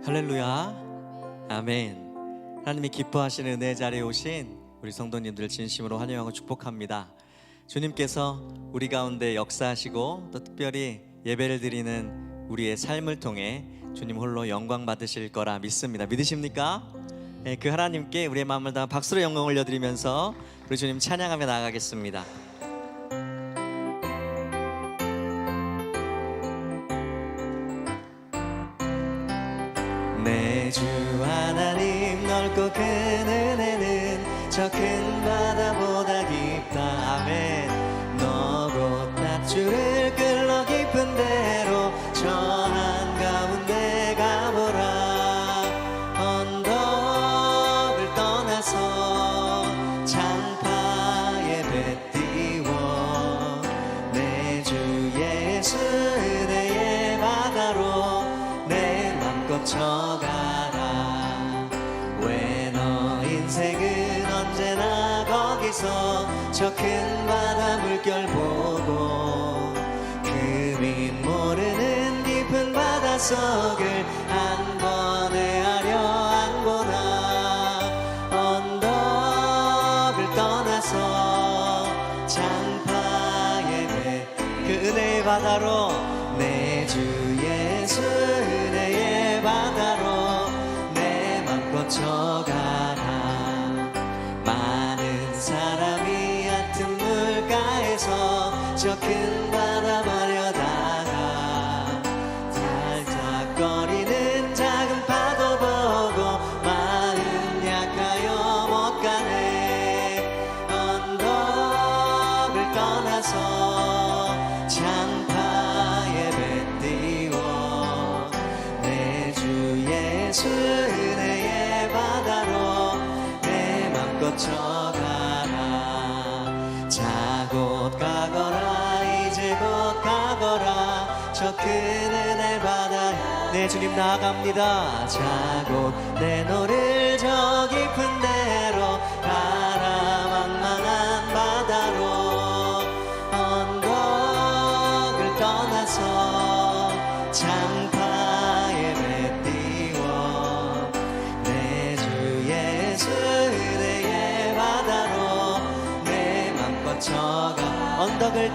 할렐루야, 아멘. 하나님이 기뻐하시는 은혜의 자리에 오신 우리 성도님들 진심으로 환영하고 축복합니다. 주님께서 우리 가운데 역사하시고 또 특별히 예배를 드리는 우리의 삶을 통해 주님 홀로 영광 받으실 거라 믿습니다. 믿으십니까? 네, 그 하나님께 우리의 마음을 다한 박수로 영광 올려드리면서 우리 주님 찬양하며 나아가겠습니다. 내 주 하나님 넓고 큰 은혜는 저 큰 바다보다 깊다. 아멘. 너 곧 낮줄을 끌러 깊은 데로 저 한가운데 가보라. 언덕을 떠나서 장파에 배 띄워 내 주 예수 은혜의 바다로 내 맘껏 쳐가라. 왜 너 인생은 언제나 거기서 저 큰 바다 물결 보고 금인 모르는 깊은 바닷속을 한 번에 하려 안 보나. 언덕을 떠나서 장파에 배 그 은혜의 바다로 내 주 예수 은혜의 바다로 내 맘껏 쳐가라. 많은 사람이 얕은 물가에서 저 큰 바다 보려다가 살짝거리는 작은 파도 보고 마음 약하여 못 가네. 언덕을 떠나서 장파에 배 띄워 내 주 예수 은혜의 바다로 내 맘껏 쳐가라. 자 곧 가거라. 이제 곧 가거라. 저 큰 은혜 바다 내 주님 나아갑니다. 자 곧 내노를 저 깊은 데로 가라. 만만한 바다로 언덕을 떠나서 장파에 배 띄워 내 주 예수 은혜의 바다로 내 맘껏 쳐가. 언덕을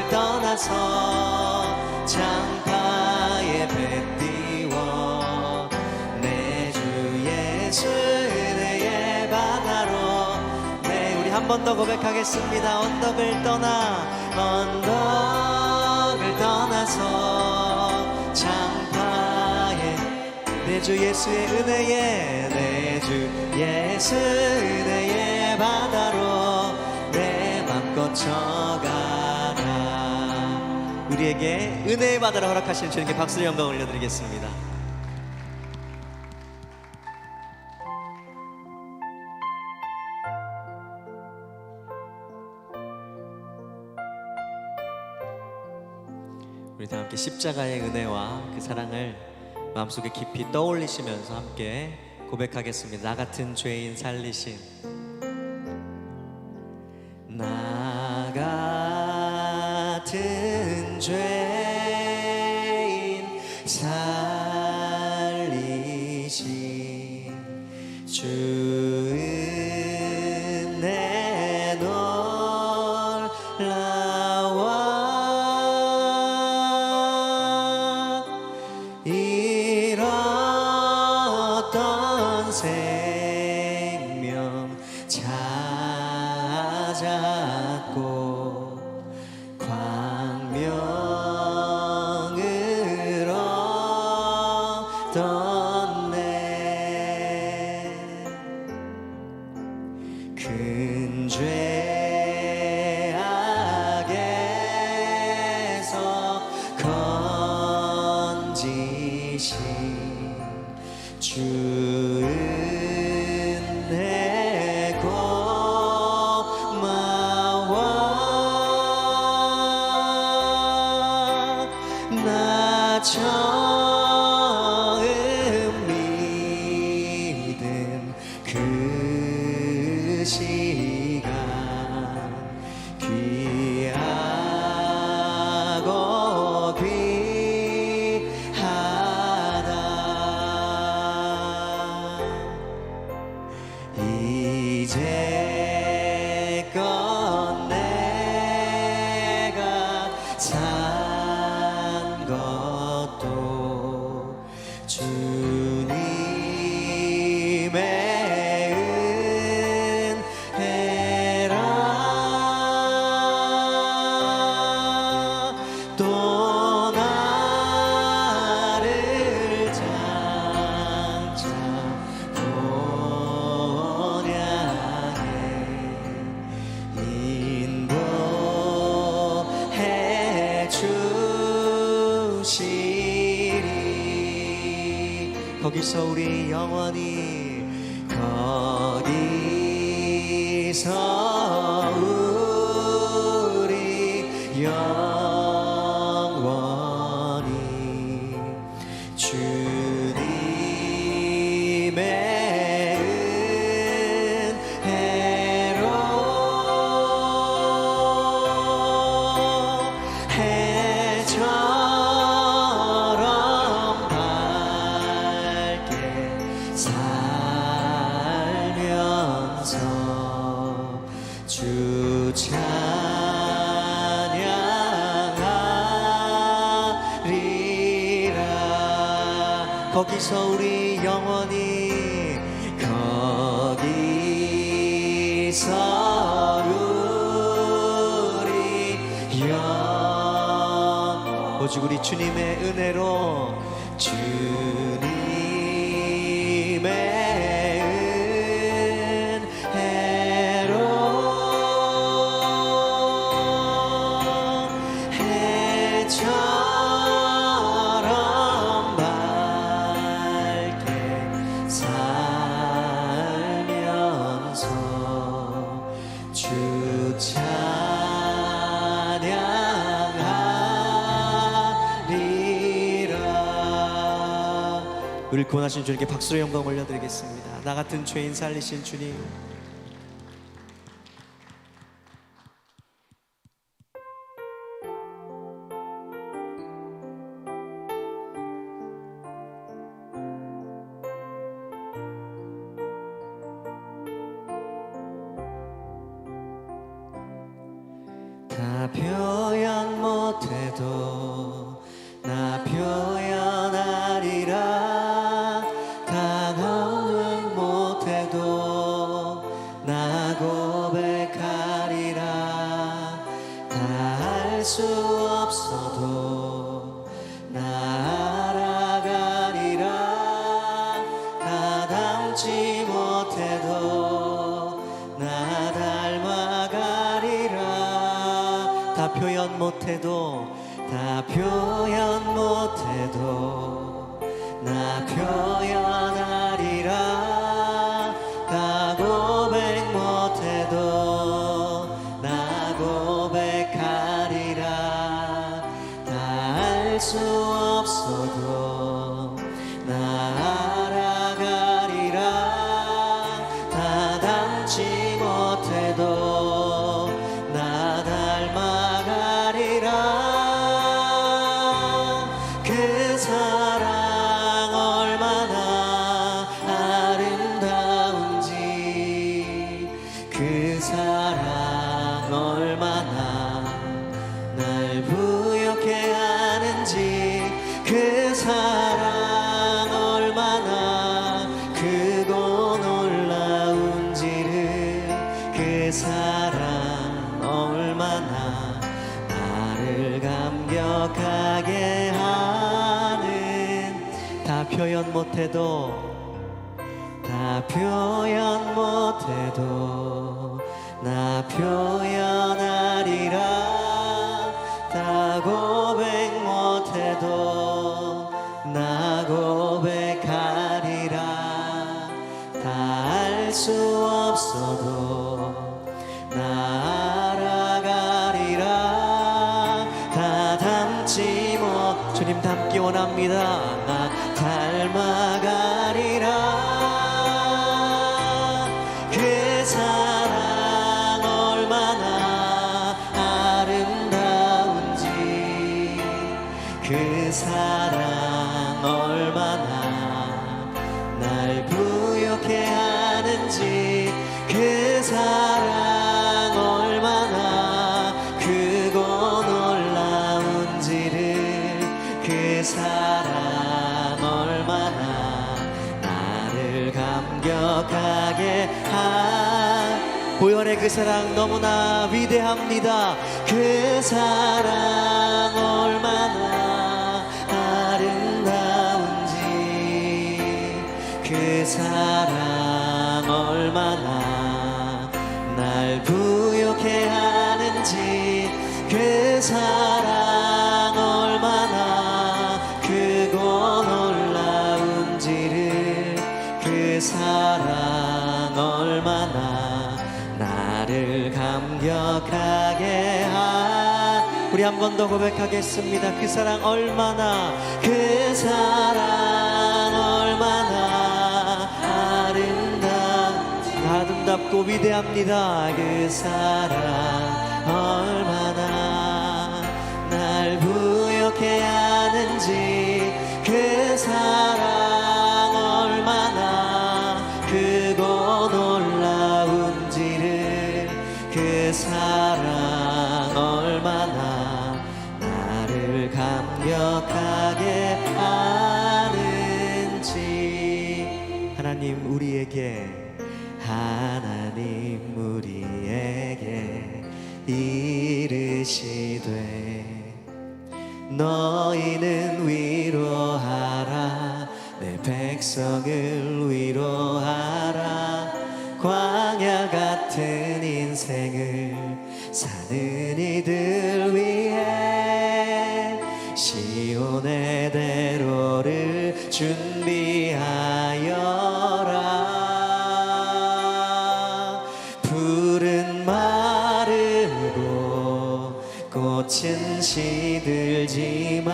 떠나서 장파에 배 띄워 내 주 예수 은혜의 바다로 네, 우리 한 번 더 고백하겠습니다. 언덕을 떠나서 장파에 내 주 예수의 은혜에 내 주 예수 은혜의 바다로 내 맘껏 쳐가라. 우리에게 은혜의 바다를 허락하시는 주님께 박수의 영광 올려드리겠습니다. 우리 다 함께 십자가의 은혜와 그 사랑을 마음속에 깊이 떠올리시면서 함께 고백하겠습니다. 나 같은 죄인 살리신, 나 같은 죄인 살리신 주 은혜 놀라워 잃었던 생명 찾았고 광명을 얻었네. 큰 죄악에서 건지신 주 은혜 고마워. 나 처음 믿은 그 시간 귀하고 귀 주시리. 거기서 우리 영원히 거기서 우리 영원히 주님의 은혜로 해처럼 밝게 살면서 주 찬양하리라. 거기서 우리 영원히 거기서 우리 오직 우리 주님의 은혜로 주님의 은혜로 해처럼 밝게 살면서 주 찬양하리라. 우리를 구원하신 주님께 박수로 영광 올려드리겠습니다. 나 같은 죄인 살리신 주님, 다 표현 못해도 나 표현하리라. 다 고백 못해도 나 고백하리라. 다 할 수 없어도 나 알아가리라. 다 닮지 못해도 나 닮아가리라. 다 표현 못해도 다 표현 못해도 나 표현하리라. 다 고백 못해도 나 고백하리라. 다 알 수 없어도 나 알아가리라. 다 닮지 못해도 나 닮아가리라. 그 사랑 얼마나 아름다운지, 그 사랑 얼마나 날 부욕해 하는지, 그 사랑 얼마나 크고 놀라운지를, 그 사랑 얼마나 나를 감격하게 하는. 다 표현 못해도 다 표현 못해도 나 표현하리라. 다 고백 못해도 나 고백하리라. 다 알 수 없어도 나 알아가리라. 다 닮지 못, 주님 닮기 원합니다. 나 닮아가리라. 그 사랑 얼마나 아름다운지, 그 사랑 얼마나 날 부욕해 하는지, 그 사랑 얼마나 크고 놀라운지를, 그 사랑 얼마나 나를 감격하게 한. 보혈의 그 사랑 너무나 위대합니다. 그 사랑 얼마나 아름다운지, 그 사랑 얼마나 날 부욕해 하는지, 그 사랑 얼마나 한 번 더 고백하겠습니다. 그 사랑 얼마나, 그 사랑 얼마나 아름답고 위대합니다. 그 사랑 얼마나 날 부욕해 하는지, 그 사랑 얼마나 크고 놀라운지를, 그 사랑 얼마나 나를 감격하게 하는지. 하나님 우리에게 이르시되 너희는 위로하라, 내 백성을 위로하라. 광야 같은 인생을 사는 이들 위해 시온의 대로를 준비하여라. 풀은 마르고 꽃은 시들지만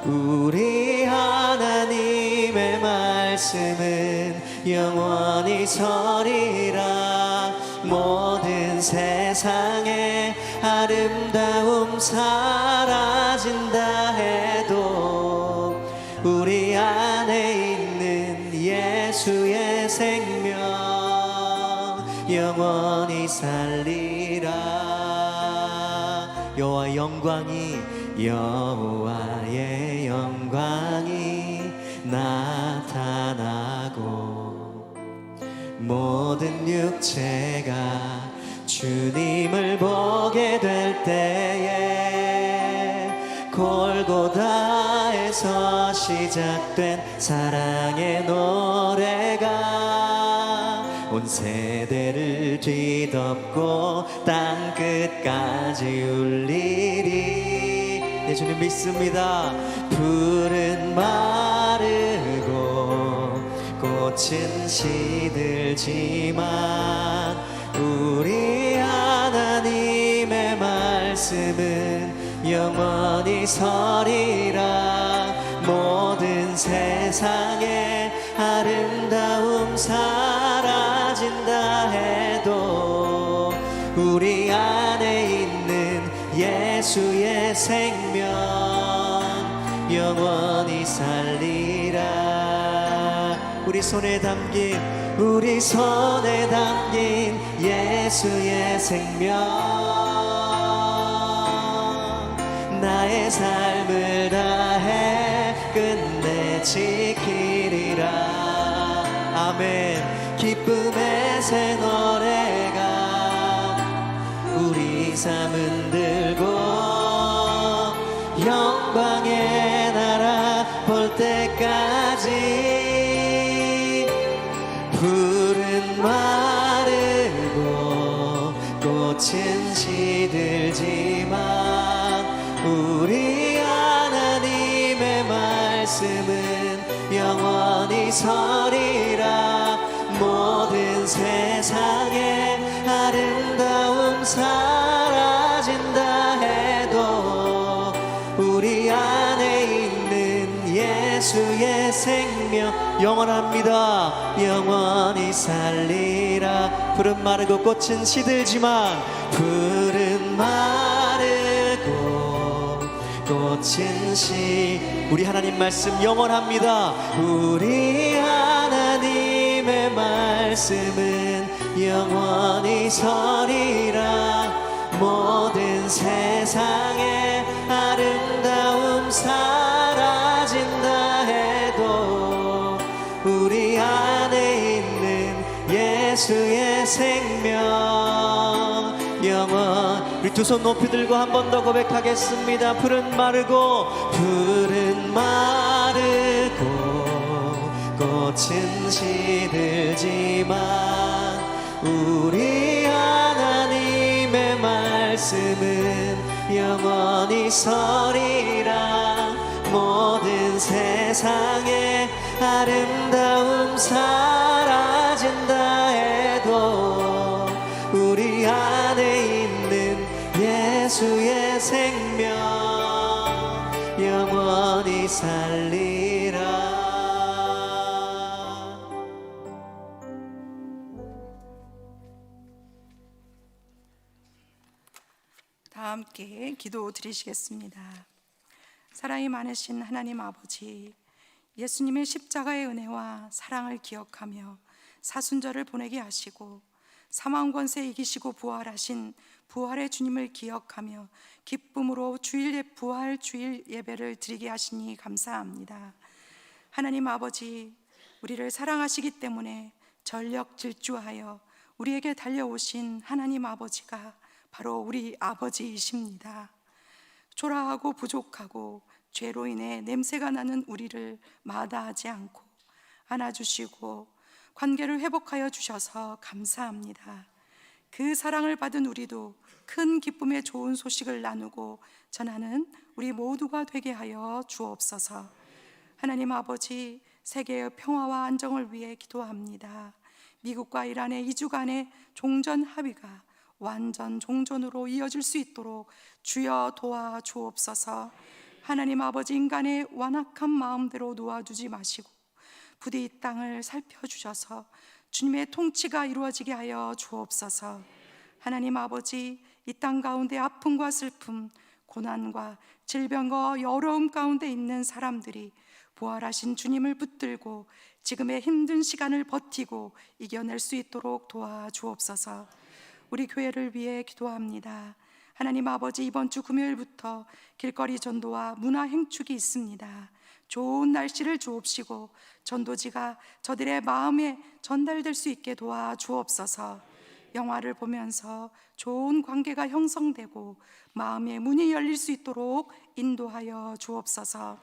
우리 하나님의 말씀은 영원히 서리라. 모든 세상의 아름다움 사라진다 해도 우리 안에 있는 예수의 생명 영원히 살리라. 여호와의 영광이 나타나고 모든 육체가 주님을 보게 될 때에 골고다에서 시작된 사랑의 노래가 온 세대를 뒤덮고 땅 끝까지 울리리. 네, 주님 믿습니다. 풀은 마르고 꽃은 시들지만 우리 하나님의 말씀은 영원히 서리라. 모든 세상의 아름다움 사라진다 해도 우리 안에 있는 예수의 생명 영원히 살리라. 우리 손에 담긴 예수의 생명 나의 삶을 다해 끝내 지키리라. 아멘. 기쁨의 새 노래가 우리 삶 흔들고 영광의 나라 볼 때까지 풀은 마르고 꽃은 시들지만 우리 하나님의 말씀은 영원히 서리라. 모든 세상의 아름다움 사라진다 해도 우리 안에 있는 예수의 생명 영원합니다. 영원히 살리라. 풀은 마르고 꽃은 시들지만 풀은 마르고 꽃은 우리 하나님 말씀 영원합니다. 우리 하나님의 말씀은 영원히 서리라. 모든 세상의 아름다움 사라진다 해도 우리 안에 있는 예수의 생명 영원. 우리 두 손 높이 들고 한 번 더 고백하겠습니다. 풀은 마르고 꽃은 시들지만 우리 하나님의 말씀은 영원히 서리라. 모든 세상의 아름다움 사라진다 해도 우리 안에 있는 예수의 생 영원히 살리라. 다 함께 기도 드리시겠습니다. 사랑이 많으신 하나님 아버지, 예수님의 십자가의 은혜와 사랑을 기억하며 사순절을 보내게 하시고 사망 권세 이기시고 부활하신 부활의 주님을 기억하며 기쁨으로 부활 주일 예배를 드리게 하시니 감사합니다. 하나님 아버지, 우리를 사랑하시기 때문에 전력 질주하여 우리에게 달려오신 하나님 아버지가 바로 우리 아버지이십니다. 초라하고 부족하고 죄로 인해 냄새가 나는 우리를 마다하지 않고 안아주시고 관계를 회복하여 주셔서 감사합니다. 그 사랑을 받은 우리도 큰 기쁨의 좋은 소식을 나누고 전하는 우리 모두가 되게 하여 주옵소서. 하나님 아버지, 세계의 평화와 안정을 위해 기도합니다. 미국과 이란의 2주간의 종전 합의가 완전 종전으로 이어질 수 있도록 주여 도와 주옵소서. 하나님 아버지, 인간의 완악한 마음대로 놓아두지 마시고 부디 이 땅을 살펴주셔서 주님의 통치가 이루어지게 하여 주옵소서. 하나님 아버지, 이 땅 가운데 아픔과 슬픔, 고난과 질병과 어려움 가운데 있는 사람들이 부활하신 주님을 붙들고 지금의 힘든 시간을 버티고 이겨낼 수 있도록 도와주옵소서. 우리 교회를 위해 기도합니다. 하나님 아버지, 이번 주 금요일부터 길거리 전도와 문화 행축이 있습니다. 좋은 날씨를 주옵시고 전도지가 저들의 마음에 전달될 수 있게 도와주옵소서. 영화를 보면서 좋은 관계가 형성되고 마음의 문이 열릴 수 있도록 인도하여 주옵소서.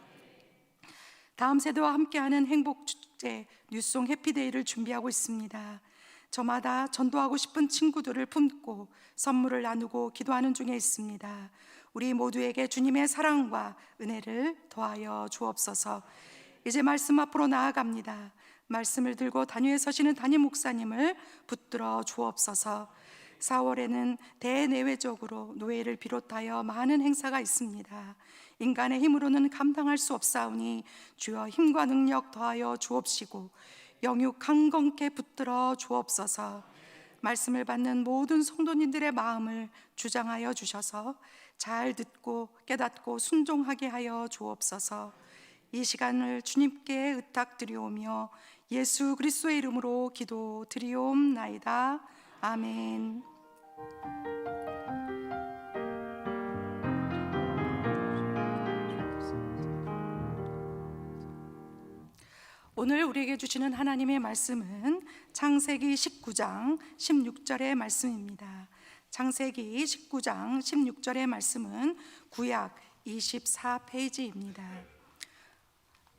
다음 세대와 함께하는 행복축제 뉴송 해피데이를 준비하고 있습니다. 저마다 전도하고 싶은 친구들을 품고 선물을 나누고 기도하는 중에 있습니다. 우리 모두에게 주님의 사랑과 은혜를 더하여 주옵소서. 이제 말씀 앞으로 나아갑니다. 말씀을 들고 단위에 서시는 담임 목사님을 붙들어 주옵소서. 4월에는 대내외적으로 노예를 비롯하여 많은 행사가 있습니다. 인간의 힘으로는 감당할 수 없사오니 주여 힘과 능력 더하여 주옵시고 영육 강건케 붙들어 주옵소서. 말씀을 받는 모든 성도님들의 마음을 주장하여 주셔서 잘 듣고 깨닫고 순종하게 하여 주옵소서. 이 시간을 주님께 의탁드리오며 예수 그리스도의 이름으로 기도드리옵나이다. 아멘. 오늘 우리에게 주시는 하나님의 말씀은 창세기 19장 16절의 말씀입니다. 창세기 19장 16절의 말씀은 구약 24페이지입니다.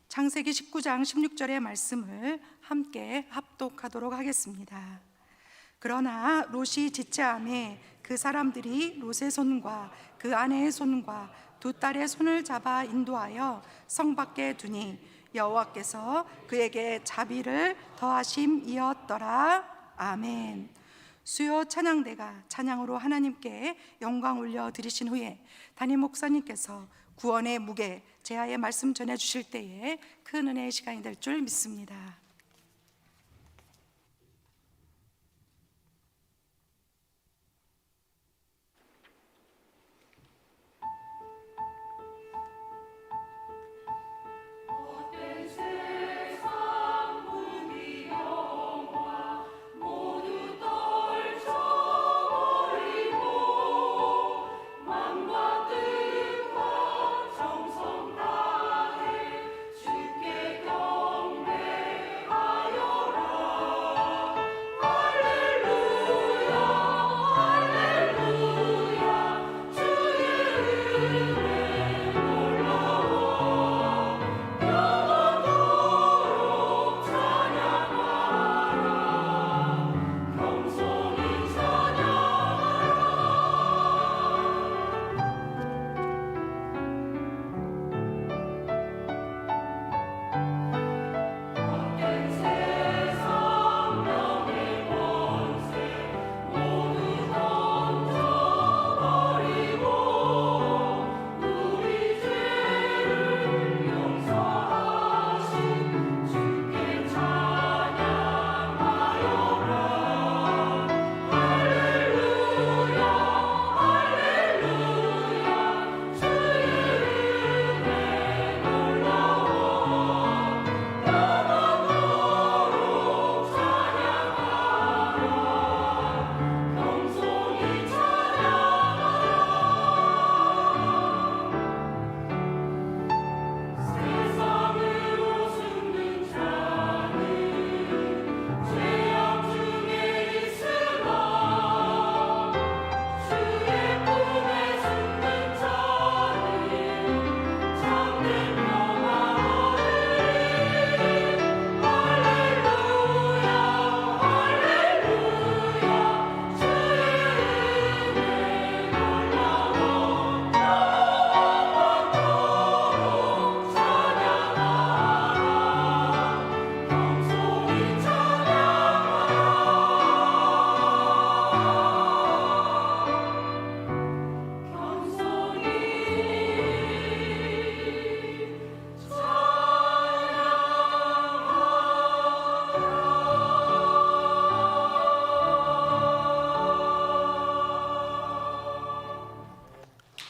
창세기 19장 16절의 말씀을 함께 합독하도록 하겠습니다. 그러나 롯이 지체하매 그 사람들이 롯의 손과 그 아내의 손과 두 딸의 손을 잡아 인도하여 성 밖에 두니 여호와께서 그에게 자비를 더하심이었더라. 아멘. 수요 찬양대가 찬양으로 하나님께 영광 올려 드리신 후에 담임 목사님께서 구원의 무게 제하의 말씀 전해 주실 때에 큰 은혜의 시간이 될 줄 믿습니다.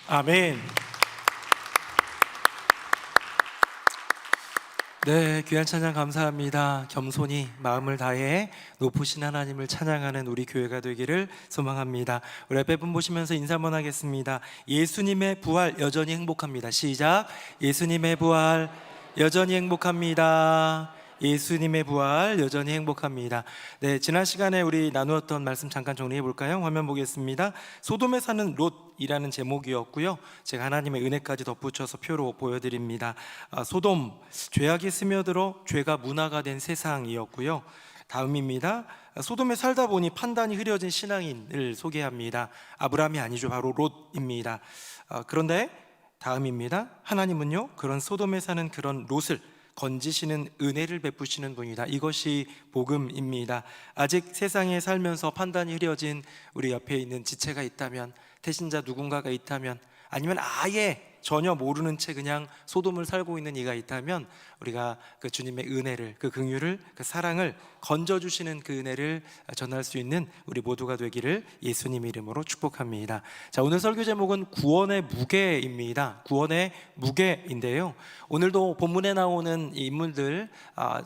아멘. 네, 귀한 찬양 감사합니다. 겸손히 마음을 다해 높으신 하나님을 찬양하는 우리 교회가 되기를 소망합니다. 우리 앞에 분 보시면서 인사 한번 하겠습니다. 예수님의 부활 여전히 행복합니다. 시작. 예수님의 부활 여전히 행복합니다. 예수님의 부활 여전히 행복합니다. 네, 지난 시간에 우리 나누었던 말씀 잠깐 정리해 볼까요? 화면 보겠습니다. 소돔에 사는 롯이라는 제목이었고요. 제가 하나님의 은혜까지 덧붙여서 표로 보여드립니다. 소돔, 죄악이 스며들어 죄가 문화가 된 세상이었고요. 다음입니다. 소돔에 살다 보니 판단이 흐려진 신앙인을 소개합니다. 아브라함이 아니죠, 바로 롯입니다. 그런데 다음입니다. 하나님은요, 그런 소돔에 사는 그런 롯을 건지시는 은혜를 베푸시는 분이다. 이것이 복음입니다. 아직 세상에 살면서 판단이 흐려진 우리 옆에 있는 지체가 있다면, 태신자 누군가가 있다면, 아니면 아예 전혀 모르는 채 그냥 소돔을 살고 있는 이가 있다면, 우리가 그 주님의 은혜를, 그 긍휼을, 그 사랑을 건져주시는 그 은혜를 전할 수 있는 우리 모두가 되기를 예수님 이름으로 축복합니다. 자, 오늘 설교 제목은 구원의 무게입니다. 구원의 무게인데요, 오늘도 본문에 나오는 이 인물들,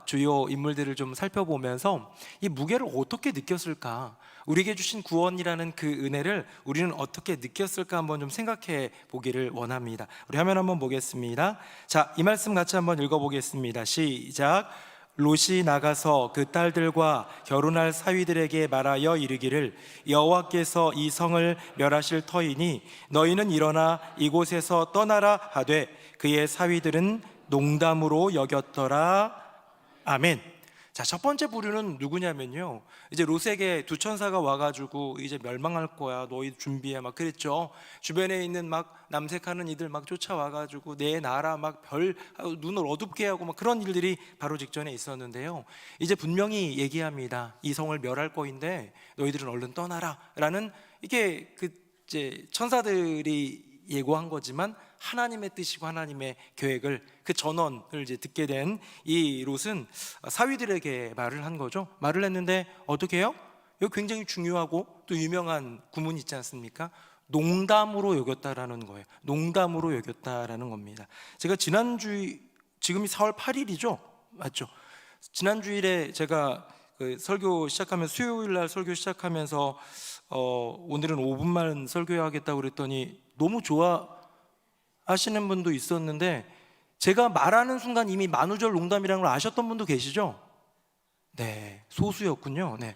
주요 인물들을 좀 살펴보면서 이 무게를 어떻게 느꼈을까, 우리에게 주신 구원이라는 그 은혜를 우리는 어떻게 느꼈을까 한번 좀 생각해 보기를 원합니다. 우리 화면 한번 보겠습니다. 자, 이 말씀 같이 한번 읽어보겠습니다. 시작. 롯이 나가서 그 딸들과 결혼할 사위들에게 말하여 이르기를, 여호와께서 이 성을 멸하실 터이니 너희는 일어나 이곳에서 떠나라 하되, 그의 사위들은 농담으로 여겼더라. 아멘. 자, 첫 번째 부류는 누구냐면요, 이제 롯에게 두 천사가 와가지고 이제 멸망할 거야, 너희 준비해, 막 그랬죠. 주변에 있는 막 남색하는 이들 막 쫓아와가지고 내 나라 막 별 눈을 어둡게 하고 막 그런 일들이 바로 직전에 있었는데요, 이제 분명히 얘기합니다. 이 성을 멸할 거인데 너희들은 얼른 떠나라 라는, 이게 그 이제 천사들이 예고한 거지만 하나님의 뜻이고 하나님의 계획을, 그 전언을 이제 듣게 된 이 롯은 사위들에게 말을 한 거죠. 말을 했는데 어떻게 해요? 여기 굉장히 중요하고 또 유명한 구문이 있지 않습니까? 농담으로 여겼다라는 거예요. 농담으로 여겼다라는 겁니다. 제가 지금이 4월 8일이죠? 맞죠? 지난 주일에 제가 그 설교 시작하면서, 수요일 날 설교 시작하면서 오늘은 5분만 설교하겠다고 그랬더니 너무 좋아하시는 분도 있었는데, 제가 말하는 순간 이미 만우절 농담이라는 걸 아셨던 분도 계시죠? 네, 소수였군요. 네,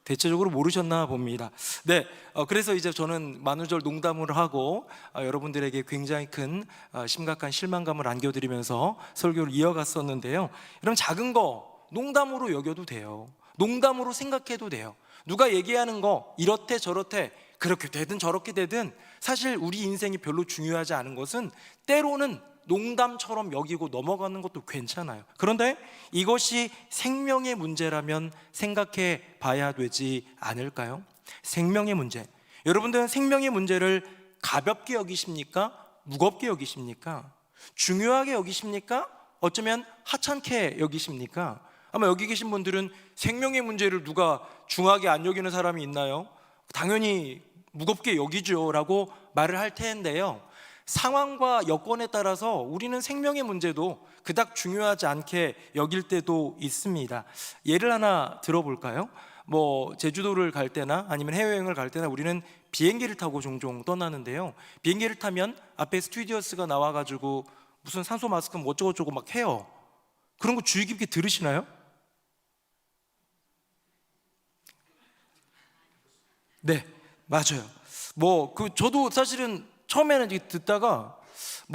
대체적으로 모르셨나 봅니다. 네, 그래서 이제 저는 만우절 농담을 하고 여러분들에게 굉장히 큰 심각한 실망감을 안겨드리면서 설교를 이어갔었는데요, 이런 작은 거 농담으로 여겨도 돼요. 농담으로 생각해도 돼요. 누가 얘기하는 거 이렇대 저렇대, 그렇게 되든 저렇게 되든 사실 우리 인생이 별로 중요하지 않은 것은 때로는 농담처럼 여기고 넘어가는 것도 괜찮아요. 그런데 이것이 생명의 문제라면 생각해 봐야 되지 않을까요? 생명의 문제, 여러분들은 생명의 문제를 가볍게 여기십니까? 무겁게 여기십니까? 중요하게 여기십니까? 어쩌면 하찮게 여기십니까? 아마 여기 계신 분들은 생명의 문제를 누가 중하게 안 여기는 사람이 있나요? 당연히 무겁게 여기죠 라고 말을 할 텐데요, 상황과 여건에 따라서 우리는 생명의 문제도 그닥 중요하지 않게 여길 때도 있습니다. 예를 하나 들어볼까요? 뭐 제주도를 갈 때나 아니면 해외여행을 갈 때나 우리는 비행기를 타고 종종 떠나는데요, 비행기를 타면 앞에 스튜어디스가 나와가지고 무슨 산소 마스크 뭐 어쩌고저쩌고 막 해요. 그런 거 주의 깊게 들으시나요? 네, 맞아요. 뭐 저도 사실은 처음에는 듣다가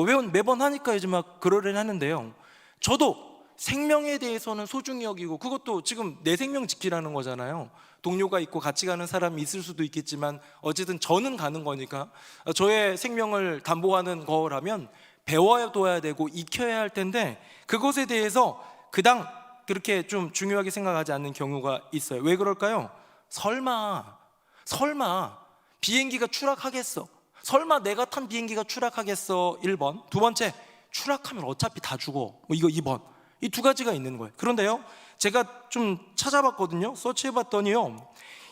뭐 매번 하니까 이제 막 그러려니 하는데요. 저도 생명에 대해서는 소중히 여기고, 그것도 지금 내 생명 지키라는 거잖아요. 동료가 있고 같이 가는 사람이 있을 수도 있겠지만 어쨌든 저는 가는 거니까 저의 생명을 담보하는 거라면 배워둬야 되고 익혀야 할 텐데, 그것에 대해서 그당 그렇게 좀 중요하게 생각하지 않는 경우가 있어요. 왜 그럴까요? 설마 비행기가 추락하겠어? 설마 내가 탄 비행기가 추락하겠어? 1번. 두 번째, 추락하면 어차피 다 죽어. 이거 2번. 이 두 가지가 있는 거예요. 그런데요, 제가 좀 찾아봤거든요. 서치해봤더니요,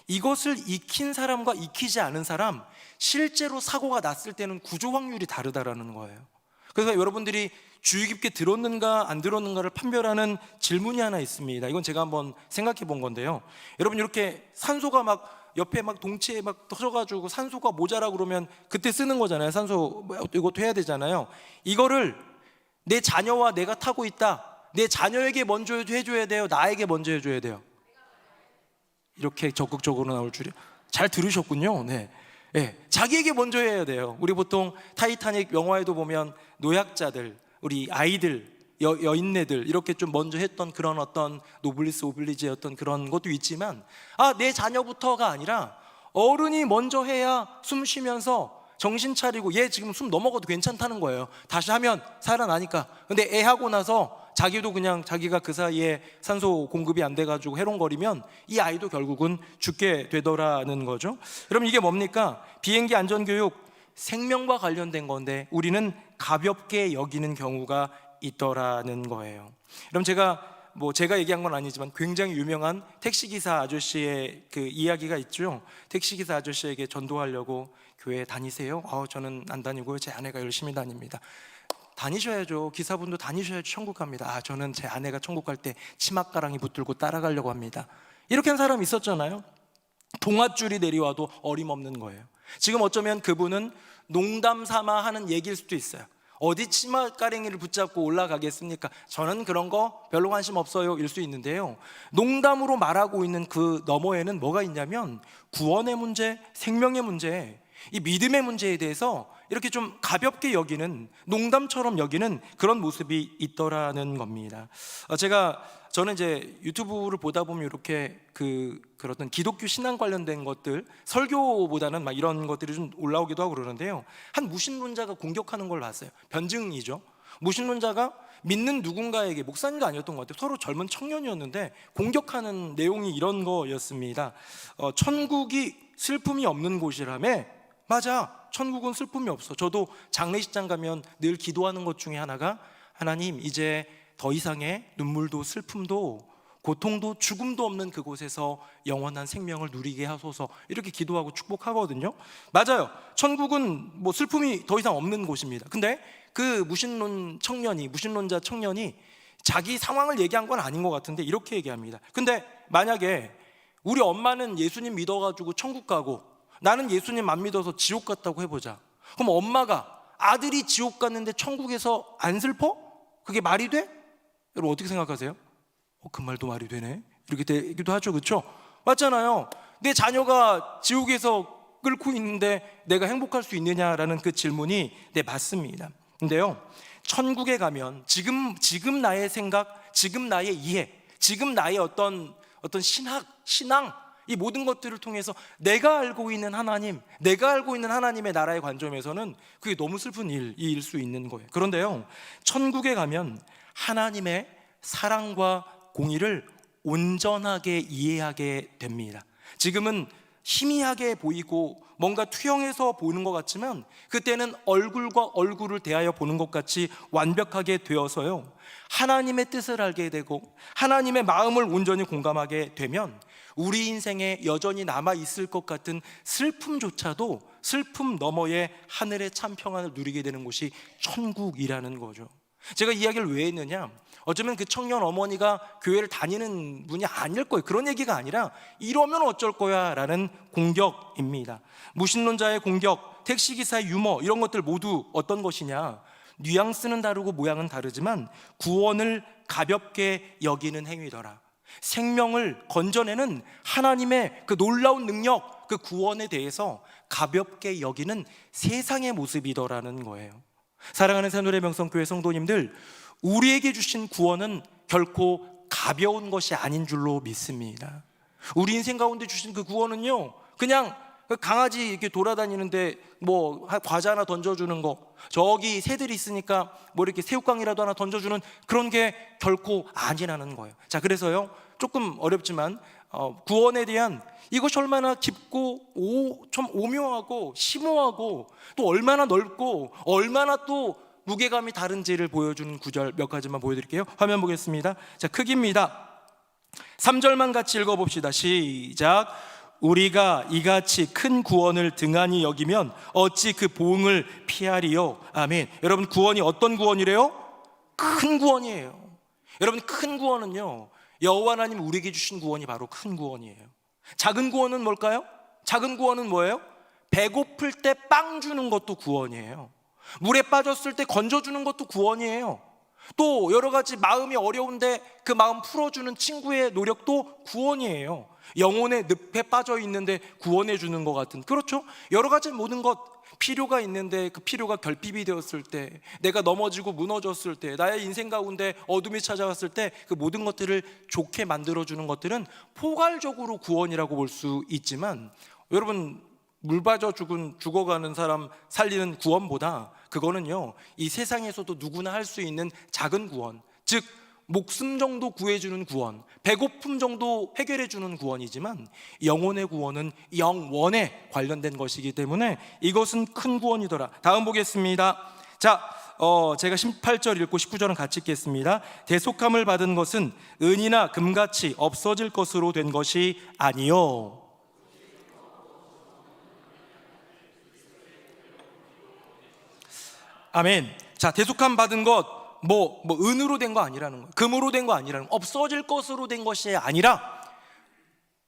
이것을 익힌 사람과 익히지 않은 사람, 실제로 사고가 났을 때는 구조 확률이 다르다라는 거예요. 그래서 여러분들이 주의 깊게 들었는가 안 들었는가를 판별하는 질문이 하나 있습니다. 이건 제가 한번 생각해 본 건데요. 여러분, 이렇게 산소가 막 옆에 막 동체에 막 터져가지고 산소가 모자라 그러면 그때 쓰는 거잖아요. 산소 이것도 해야 되잖아요. 이거를 내 자녀와 내가 타고 있다, 내 자녀에게 먼저 해줘야 돼요, 나에게 먼저 해줘야 돼요? 이렇게 적극적으로 나올 줄이요. 잘 들으셨군요. 네. 네, 자기에게 먼저 해야 돼요. 우리 보통 타이타닉 영화에도 보면 노약자들, 우리 아이들, 여인네들 이렇게 좀 먼저 했던 그런 어떤 노블리스 오블리지의 어떤 그런 것도 있지만, 내 자녀부터가 아니라 어른이 먼저 해야 숨 쉬면서 정신 차리고, 얘 지금 숨 넘어가도 괜찮다는 거예요. 다시 하면 살아나니까. 근데 애 하고 나서 자기도 그냥 자기가 그 사이에 산소 공급이 안 돼가지고 해롱거리면 이 아이도 결국은 죽게 되더라는 거죠. 그럼 이게 뭡니까? 비행기 안전교육, 생명과 관련된 건데 우리는 가볍게 여기는 경우가 있더라는 거예요. 그럼 제가 얘기한 건 아니지만 굉장히 유명한 택시기사 아저씨의 그 이야기가 있죠. 택시기사 아저씨에게 전도하려고 교회 다니세요? 저는 안 다니고요, 제 아내가 열심히 다닙니다. 다니셔야죠. 기사분도 다니셔야지 천국 갑니다. 저는 제 아내가 천국 갈 때 치맛가랑이 붙들고 따라가려고 합니다. 이렇게 한 사람이 있었잖아요. 동아줄이 내려와도 어림없는 거예요. 지금 어쩌면 그분은 농담 삼아 하는 얘기일 수도 있어요. 어디 치맛가랑이를 붙잡고 올라가겠습니까? 저는 그런 거 별로 관심 없어요 일 수 있는데요, 농담으로 말하고 있는 그 너머에는 뭐가 있냐면 구원의 문제, 생명의 문제, 이 믿음의 문제에 대해서 이렇게 좀 가볍게 여기는, 농담처럼 여기는 그런 모습이 있더라는 겁니다. 저는 이제 유튜브를 보다 보면 이렇게 그런 기독교 신앙 관련된 것들, 설교보다는 막 이런 것들이 좀 올라오기도 하고 그러는데요, 한 무신론자가 공격하는 걸 봤어요. 변증이죠. 무신론자가 믿는 누군가에게, 목사님도 아니었던 것 같아요, 서로 젊은 청년이었는데 공격하는 내용이 이런 거였습니다. 천국이 슬픔이 없는 곳이라며. 맞아, 천국은 슬픔이 없어. 저도 장례식장 가면 늘 기도하는 것 중에 하나가, 하나님, 이제 더 이상의 눈물도 슬픔도 고통도 죽음도 없는 그곳에서 영원한 생명을 누리게 하소서, 이렇게 기도하고 축복하거든요. 맞아요, 천국은 뭐 슬픔이 더 이상 없는 곳입니다. 근데 그 무신론자 청년이 자기 상황을 얘기한 건 아닌 것 같은데 이렇게 얘기합니다. 근데 만약에 우리 엄마는 예수님 믿어가지고 천국 가고 나는 예수님 안 믿어서 지옥 갔다고 해보자. 그럼 엄마가 아들이 지옥 갔는데 천국에서 안 슬퍼? 그게 말이 돼? 여러분 어떻게 생각하세요? 그 말도 말이 되네, 이렇게 되기도 하죠. 그렇죠? 맞잖아요. 내 자녀가 지옥에서 끓고 있는데 내가 행복할 수 있느냐라는 그 질문이 맞습니다. 근데요, 천국에 가면 지금 나의 생각, 지금 나의 이해, 지금 나의 어떤 신앙, 이 모든 것들을 통해서 내가 알고 있는 하나님, 내가 알고 있는 하나님의 나라의 관점에서는 그게 너무 슬픈 일일 수 있는 거예요. 그런데요, 천국에 가면 하나님의 사랑과 공의를 온전하게 이해하게 됩니다. 지금은 희미하게 보이고 뭔가 투영해서 보는 것 같지만 그때는 얼굴과 얼굴을 대하여 보는 것 같이 완벽하게 되어서요, 하나님의 뜻을 알게 되고 하나님의 마음을 온전히 공감하게 되면 우리 인생에 여전히 남아있을 것 같은 슬픔조차도 슬픔 너머의 하늘의 참 평안을 누리게 되는 곳이 천국이라는 거죠. 제가 이 이야기를 왜 했느냐, 어쩌면 그 청년 어머니가 교회를 다니는 분이 아닐 거예요. 그런 얘기가 아니라 이러면 어쩔 거야 라는 공격입니다. 무신론자의 공격, 택시기사의 유머, 이런 것들 모두 어떤 것이냐, 뉘앙스는 다르고 모양은 다르지만 구원을 가볍게 여기는 행위더라. 생명을 건져내는 하나님의 그 놀라운 능력, 그 구원에 대해서 가볍게 여기는 세상의 모습이더라는 거예요. 사랑하는 새노래 명성교회 성도님들, 우리에게 주신 구원은 결코 가벼운 것이 아닌 줄로 믿습니다. 우리 인생 가운데 주신 그 구원은요, 그냥 그 강아지 이렇게 돌아다니는데 뭐 과자 하나 던져주는 거, 저기 새들이 있으니까 뭐 이렇게 새우깡이라도 하나 던져주는 그런 게 결코 아니라는 거예요. 자, 그래서요, 조금 어렵지만 구원에 대한 이것이 얼마나 깊고 좀 오묘하고 심오하고 또 얼마나 넓고 얼마나 또 무게감이 다른지를 보여주는 구절 몇 가지만 보여드릴게요. 화면 보겠습니다. 자, 크기입니다. 3절만 같이 읽어봅시다. 시작. 우리가 이같이 큰 구원을 등한히 여기면 어찌 그 보응을 피하리요. 아멘. 여러분, 구원이 어떤 구원이래요? 큰 구원이에요. 여러분, 큰 구원은요, 여호와 하나님 우리에게 주신 구원이 바로 큰 구원이에요. 작은 구원은 뭘까요? 작은 구원은 뭐예요? 배고플 때 빵 주는 것도 구원이에요. 물에 빠졌을 때 건져주는 것도 구원이에요. 또 여러 가지 마음이 어려운데 그 마음 풀어주는 친구의 노력도 구원이에요. 영혼의 늪에 빠져 있는데 구원해 주는 것 같은, 그렇죠? 여러 가지 모든 것 필요가 있는데 그 필요가 결핍이 되었을 때, 내가 넘어지고 무너졌을 때, 나의 인생 가운데 어둠이 찾아왔을 때 그 모든 것들을 좋게 만들어주는 것들은 포괄적으로 구원이라고 볼 수 있지만, 여러분, 물 빠져 죽어가는 사람 살리는 구원보다 그거는요, 이 세상에서도 누구나 할 수 있는 작은 구원, 즉 목숨 정도 구해주는 구원, 배고픔 정도 해결해주는 구원이지만, 영혼의 구원은 영원에 관련된 것이기 때문에 이것은 큰 구원이더라. 다음 보겠습니다. 자, 제가 18절 읽고 19절은 같이 읽겠습니다. 대속함을 받은 것은 은이나 금같이 없어질 것으로 된 것이 아니요. 아멘. 자, 대속함 받은 것 뭐 은으로 된 거 아니라는 거예요. 금으로 된 거 아니라는 거예요. 없어질 것으로 된 것이 아니라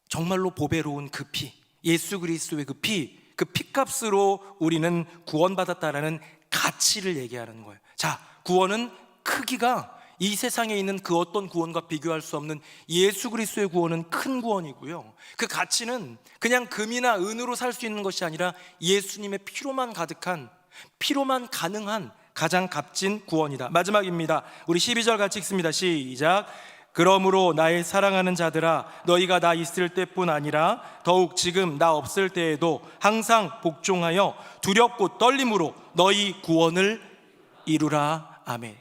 정말로 보배로운 그 피, 예수 그리스도의 그 피, 그 피값으로 우리는 구원받았다라는 가치를 얘기하는 거예요. 자, 구원은 크기가 이 세상에 있는 그 어떤 구원과 비교할 수 없는 예수 그리스도의 구원은 큰 구원이고요, 그 가치는 그냥 금이나 은으로 살 수 있는 것이 아니라 예수님의 피로만 가득한, 피로만 가능한 가장 값진 구원이다. 마지막입니다. 우리 12절 같이 읽습니다. 시작. 그러므로 나의 사랑하는 자들아, 너희가 나 있을 때뿐 아니라 더욱 지금 나 없을 때에도 항상 복종하여 두렵고 떨림으로 너희 구원을 이루라. 아멘.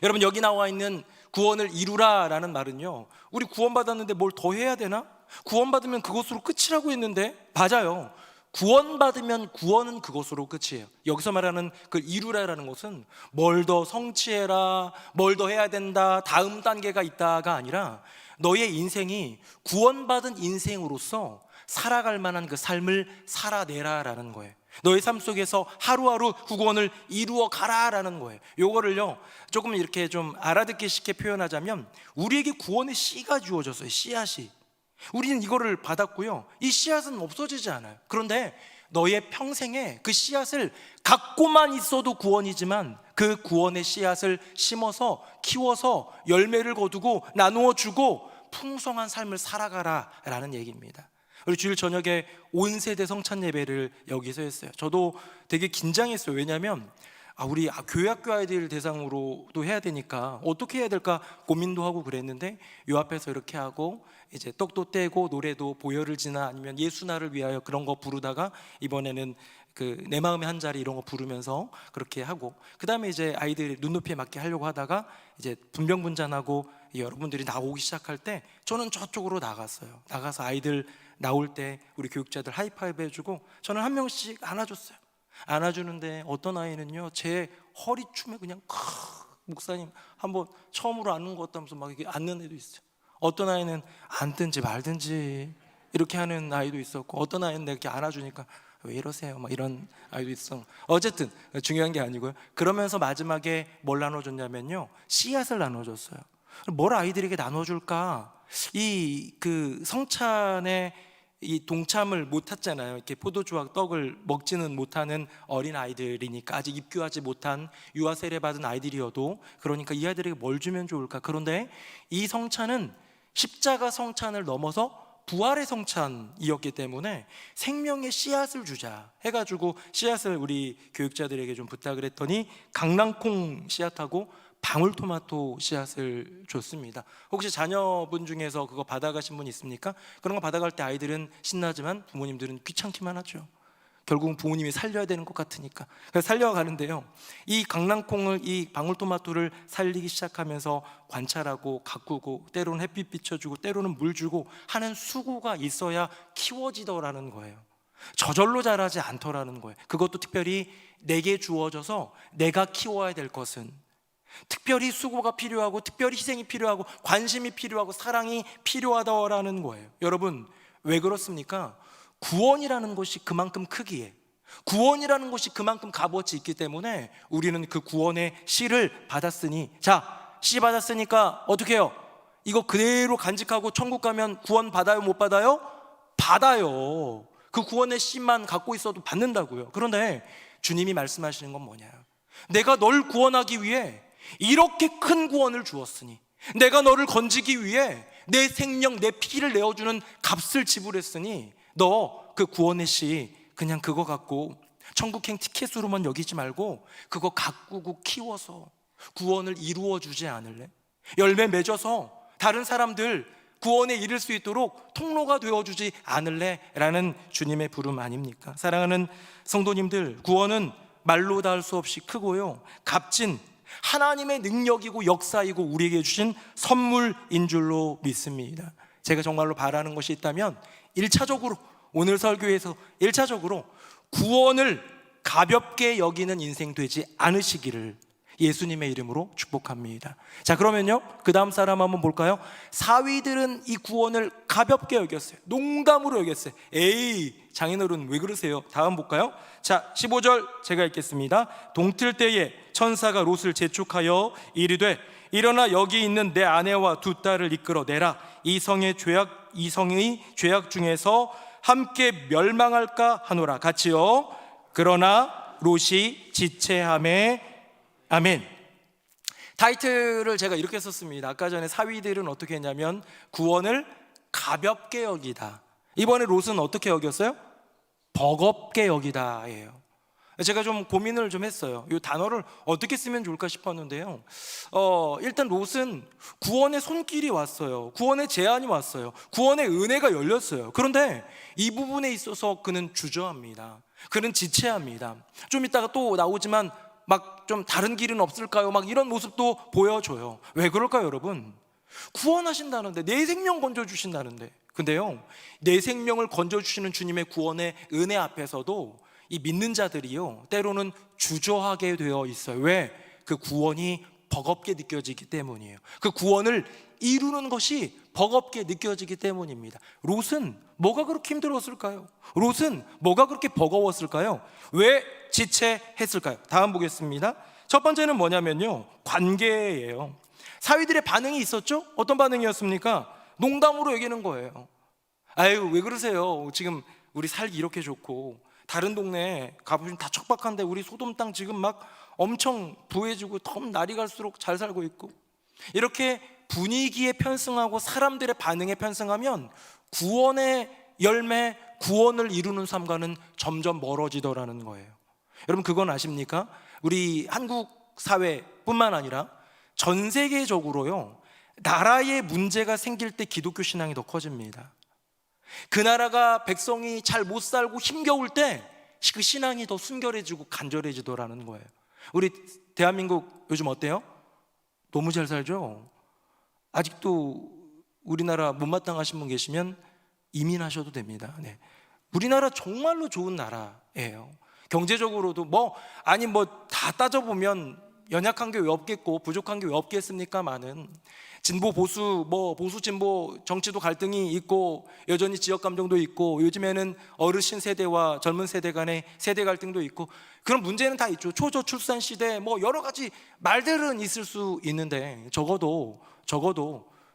여러분, 여기 나와 있는 구원을 이루라라는 말은요, 우리 구원받았는데 뭘 더 해야 되나? 구원받으면 그것으로 끝이라고 했는데, 맞아요. 구원받으면 구원은 그것으로 끝이에요. 여기서 말하는 그 이루라라는 것은 뭘 더 성취해라, 뭘 더 해야 된다, 다음 단계가 있다가 아니라 너의 인생이 구원받은 인생으로서 살아갈 만한 그 삶을 살아내라라는 거예요. 너의 삶 속에서 하루하루 구원을 이루어 가라라는 거예요. 요거를요, 조금 이렇게 좀 알아듣기 쉽게 표현하자면, 우리에게 구원의 씨가 주어졌어요. 씨앗이. 우리는 이거를 받았고요, 이 씨앗은 없어지지 않아요. 그런데 너의 평생에 그 씨앗을 갖고만 있어도 구원이지만, 그 구원의 씨앗을 심어서 키워서 열매를 거두고 나누어 주고 풍성한 삶을 살아가라라는 얘기입니다. 우리 주일 저녁에 온 세대 성찬 예배를 여기서 했어요. 저도 되게 긴장했어요. 왜냐하면 우리 교회 학교 아이들 대상으로도 해야 되니까 어떻게 해야 될까 고민도 하고 그랬는데, 요 앞에서 이렇게 하고 이제 떡도 떼고 노래도 보혈을 지나 아니면 예수나를 위하여 그런 거 부르다가, 이번에는 그 내 마음의 한 자리 이런 거 부르면서 그렇게 하고, 그 다음에 이제 아이들이 눈높이에 맞게 하려고 하다가 이제 분명분잔하고 여러분들이 나오기 시작할 때 저는 저쪽으로 나갔어요. 나가서 아이들 나올 때 우리 교육자들 하이파이브 해주고 저는 한 명씩 안아줬어요. 안아주는데 어떤 아이는요, 제 허리춤에 그냥 목사님 한번 처음으로 안는 것 같다면서 막 이렇게 안는 애도 있어요. 어떤 아이는 앉든지 말든지 이렇게 하는 아이도 있었고, 어떤 아이는 내가 이렇게 안아주니까 왜 이러세요? 막 이런 아이도 있어. 어쨌든 중요한 게 아니고요. 그러면서 마지막에 뭘 나눠줬냐면요, 씨앗을 나눠줬어요. 뭘 아이들에게 나눠줄까? 이 그 성찬에 이 동참을 못했잖아요. 이렇게 포도주와 떡을 먹지는 못하는 어린 아이들이니까, 아직 입교하지 못한 유아 세례 받은 아이들이어도, 그러니까 이 아이들에게 뭘 주면 좋을까? 그런데 이 성찬은 십자가 성찬을 넘어서 부활의 성찬이었기 때문에 생명의 씨앗을 주자 해가지고 씨앗을 우리 교육자들에게 좀 부탁을 했더니 강낭콩 씨앗하고 방울토마토 씨앗을 줬습니다. 혹시 자녀분 중에서 그거 받아가신 분 있습니까? 그런 거 받아갈 때 아이들은 신나지만 부모님들은 귀찮기만 하죠. 결국은 부모님이 살려야 되는 것 같으니까. 그래서 살려가는데요, 이 강낭콩을, 이 방울토마토를 살리기 시작하면서 관찰하고 가꾸고 때로는 햇빛 비춰주고 때로는 물 주고 하는 수고가 있어야 키워지더라는 거예요. 저절로 자라지 않더라는 거예요. 그것도 특별히 내게 주어져서 내가 키워야 될 것은 특별히 수고가 필요하고 특별히 희생이 필요하고 관심이 필요하고 사랑이 필요하다라는 거예요. 여러분, 왜 그렇습니까? 구원이라는 것이 그만큼 크기에, 구원이라는 것이 그만큼 값어치 있기 때문에 우리는 그 구원의 씨를 받았으니, 자, 씨 받았으니까 어떻게 해요? 이거 그대로 간직하고 천국 가면 구원 받아요? 못 받아요? 받아요. 그 구원의 씨만 갖고 있어도 받는다고요. 그런데 주님이 말씀하시는 건 뭐냐? 내가 널 구원하기 위해 이렇게 큰 구원을 주었으니, 내가 너를 건지기 위해 내 생명, 내 피를 내어주는 값을 지불했으니 너 그 구원의 씨 그냥 그거 갖고 천국행 티켓으로만 여기지 말고 그거 가꾸고 키워서 구원을 이루어 주지 않을래? 열매 맺어서 다른 사람들 구원에 이를 수 있도록 통로가 되어주지 않을래? 라는 주님의 부름 아닙니까? 사랑하는 성도님들, 구원은 말로 다 할 수 없이 크고요, 값진 하나님의 능력이고 역사이고 우리에게 주신 선물인 줄로 믿습니다. 제가 정말로 바라는 것이 있다면 1차적으로, 오늘 설교에서 1차적으로 구원을 가볍게 여기는 인생 되지 않으시기를 예수님의 이름으로 축복합니다. 자, 그러면요, 그 다음 사람 한번 볼까요? 사위들은 이 구원을 가볍게 여겼어요. 농담으로 여겼어요. 에이, 장인어른 왜 그러세요? 다음 볼까요? 자, 15절 제가 읽겠습니다. 동틀 때에 천사가 롯을 재촉하여 이르되 일어나 여기 있는 내 아내와 두 딸을 이끌어 내라. 이 성의 죄악 중에서 함께 멸망할까 하노라. 같이요. 그러나 롯이 지체하매. 아멘. 타이틀을 제가 이렇게 썼습니다. 아까 전에 사위들은 어떻게 했냐면 구원을 가볍게 여기다. 이번에 롯은 어떻게 여겼어요? 버겁게 여기다예요. 제가 좀 고민을 좀 했어요. 이 단어를 어떻게 쓰면 좋을까 싶었는데요, 일단 롯은 구원의 손길이 왔어요. 구원의 제안이 왔어요. 구원의 은혜가 열렸어요. 그런데 이 부분에 있어서 그는 주저합니다. 그는 지체합니다. 좀 이따가 또 나오지만 막 좀 다른 길은 없을까요? 막 이런 모습도 보여줘요. 왜 그럴까요, 여러분? 구원하신다는데, 내 생명 건져주신다는데. 근데요, 내 생명을 건져주시는 주님의 구원의 은혜 앞에서도 이 믿는 자들이요, 때로는 주저하게 되어 있어요. 왜? 그 구원이 버겁게 느껴지기 때문이에요. 그 구원을 이루는 것이 버겁게 느껴지기 때문입니다. 롯은 뭐가 그렇게 힘들었을까요? 롯은 뭐가 그렇게 버거웠을까요? 왜 지체했을까요? 다음 보겠습니다. 첫 번째는 뭐냐면요, 관계예요. 사위들의 반응이 있었죠? 어떤 반응이었습니까? 농담으로 여기는 거예요. 아유, 왜 그러세요? 지금 우리 살기 이렇게 좋고 다른 동네 가보시면 다 척박한데 우리 소돔 땅 지금 막 엄청 부해지고 더 날이 갈수록 잘 살고 있고, 이렇게 분위기에 편승하고 사람들의 반응에 편승하면 구원의 열매, 구원을 이루는 삶과는 점점 멀어지더라는 거예요. 여러분, 그건 아십니까? 우리 한국 사회뿐만 아니라 전 세계적으로요, 나라에 문제가 생길 때 기독교 신앙이 더 커집니다. 그 나라가 백성이 잘 못 살고 힘겨울 때 그 신앙이 더 순결해지고 간절해지더라는 거예요. 우리 대한민국 요즘 어때요? 너무 잘 살죠? 아직도 우리나라 못마땅하신 분 계시면 이민하셔도 됩니다. 네. 우리나라 정말로 좋은 나라예요. 경제적으로도 뭐 다 따져보면 연약한 게 왜 없겠고 부족한 게 왜 없겠습니까마는 진보 보수, 보수 진보 정치도 갈등이 있고 여전히 지역 감정도 있고 요즘에는 어르신 세대와 젊은 세대 간의 세대 갈등도 있고 그런 문제는 다 있죠. 초저출산 시대 여러 가지 말들은 있을 수 있는데 적어도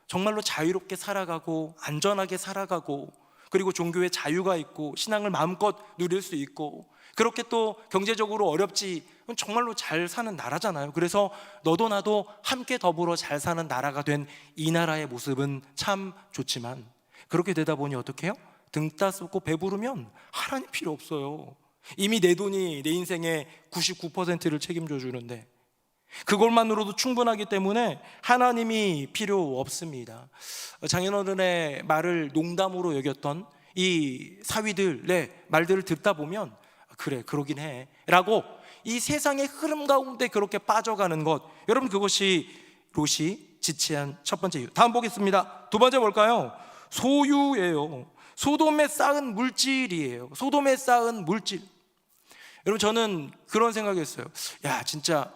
정말로 자유롭게 살아가고 안전하게 살아가고 그리고 종교의 자유가 있고 신앙을 마음껏 누릴 수 있고 그렇게 또 경제적으로 어렵지 정말로 잘 사는 나라잖아요. 그래서 너도 나도 함께 더불어 잘 사는 나라가 된 이 나라의 모습은 참 좋지만 그렇게 되다 보니 어떻게 해요? 등 따스고 배부르면 하나님 필요 없어요. 이미 내 돈이 내 인생의 99%를 책임져 주는데 그것만으로도 충분하기 때문에 하나님이 필요 없습니다. 장인어른의 말을 농담으로 여겼던 이 사위들의 말들을 듣다 보면 그래 그러긴 해 라고 이 세상의 흐름 가운데 그렇게 빠져가는 것, 여러분 그것이 롯이 지체한 첫 번째 이유. 다음 보겠습니다. 두 번째 뭘까요? 소유예요. 소돔에 쌓은 물질이에요. 소돔에 쌓은 물질. 여러분 저는 그런 생각했어요. 야 진짜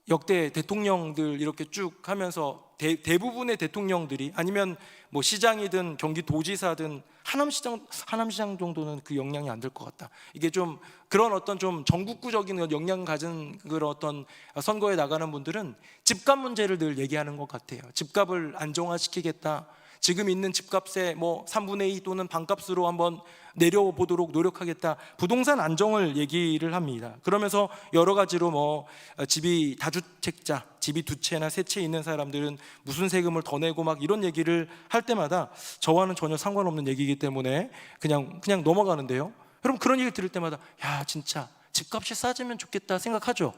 역대 대통령들 이렇게 쭉 하면서 대부분의 대통령들이 아니면 뭐 시장이든 경기도지사든 하남시장 정도는 그 역량이 안 될 것 같다. 이게 좀 그런 어떤 좀 전국구적인 역량 가진 그런 어떤 선거에 나가는 분들은 집값 문제를 늘 얘기하는 것 같아요. 집값을 안정화시키겠다. 지금 있는 집값의 뭐 3분의 2 또는 반값으로 한번 내려보도록 노력하겠다. 부동산 안정을 얘기를 합니다. 그러면서 여러 가지로 뭐 집이 다주택자, 집이 두 채나 세 채 있는 사람들은 무슨 세금을 더 내고 막 이런 얘기를 할 때마다 저와는 전혀 상관없는 얘기이기 때문에 그냥 넘어가는데요. 여러분 그런 얘기 들을 때마다 야 진짜 집값이 싸지면 좋겠다 생각하죠.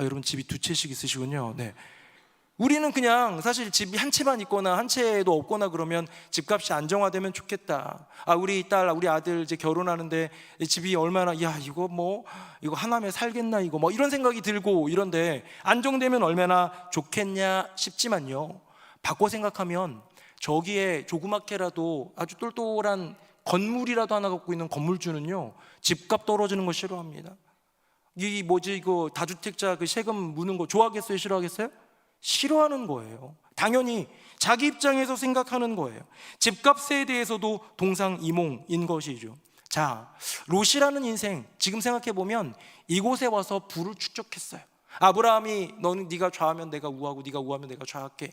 여러분 집이 두 채씩 있으시군요. 네. 우리는 그냥 사실 집이 한 채만 있거나 한 채도 없거나 그러면 집값이 안정화되면 좋겠다. 우리 딸, 우리 아들 이제 결혼하는데 집이 얼마나 이거 하남에 살겠나 이거 뭐 이런 생각이 들고 이런데 안정되면 얼마나 좋겠냐 싶지만요. 바꿔 생각하면 저기에 조그맣게라도 아주 똘똘한 건물이라도 하나 갖고 있는 건물주는요 집값 떨어지는 거 싫어합니다. 이거 다주택자 그 세금 무는 거 좋아하겠어요? 싫어하겠어요? 싫어하는 거예요. 당연히 자기 입장에서 생각하는 거예요. 집값에 대해서도 동상이몽인 것이죠. 자, 롯이라는 인생 지금 생각해 보면 이곳에 와서 부를 축적했어요. 아브라함이 너는 네가 좌하면 내가 우하고 네가 우하면 내가 좌할게.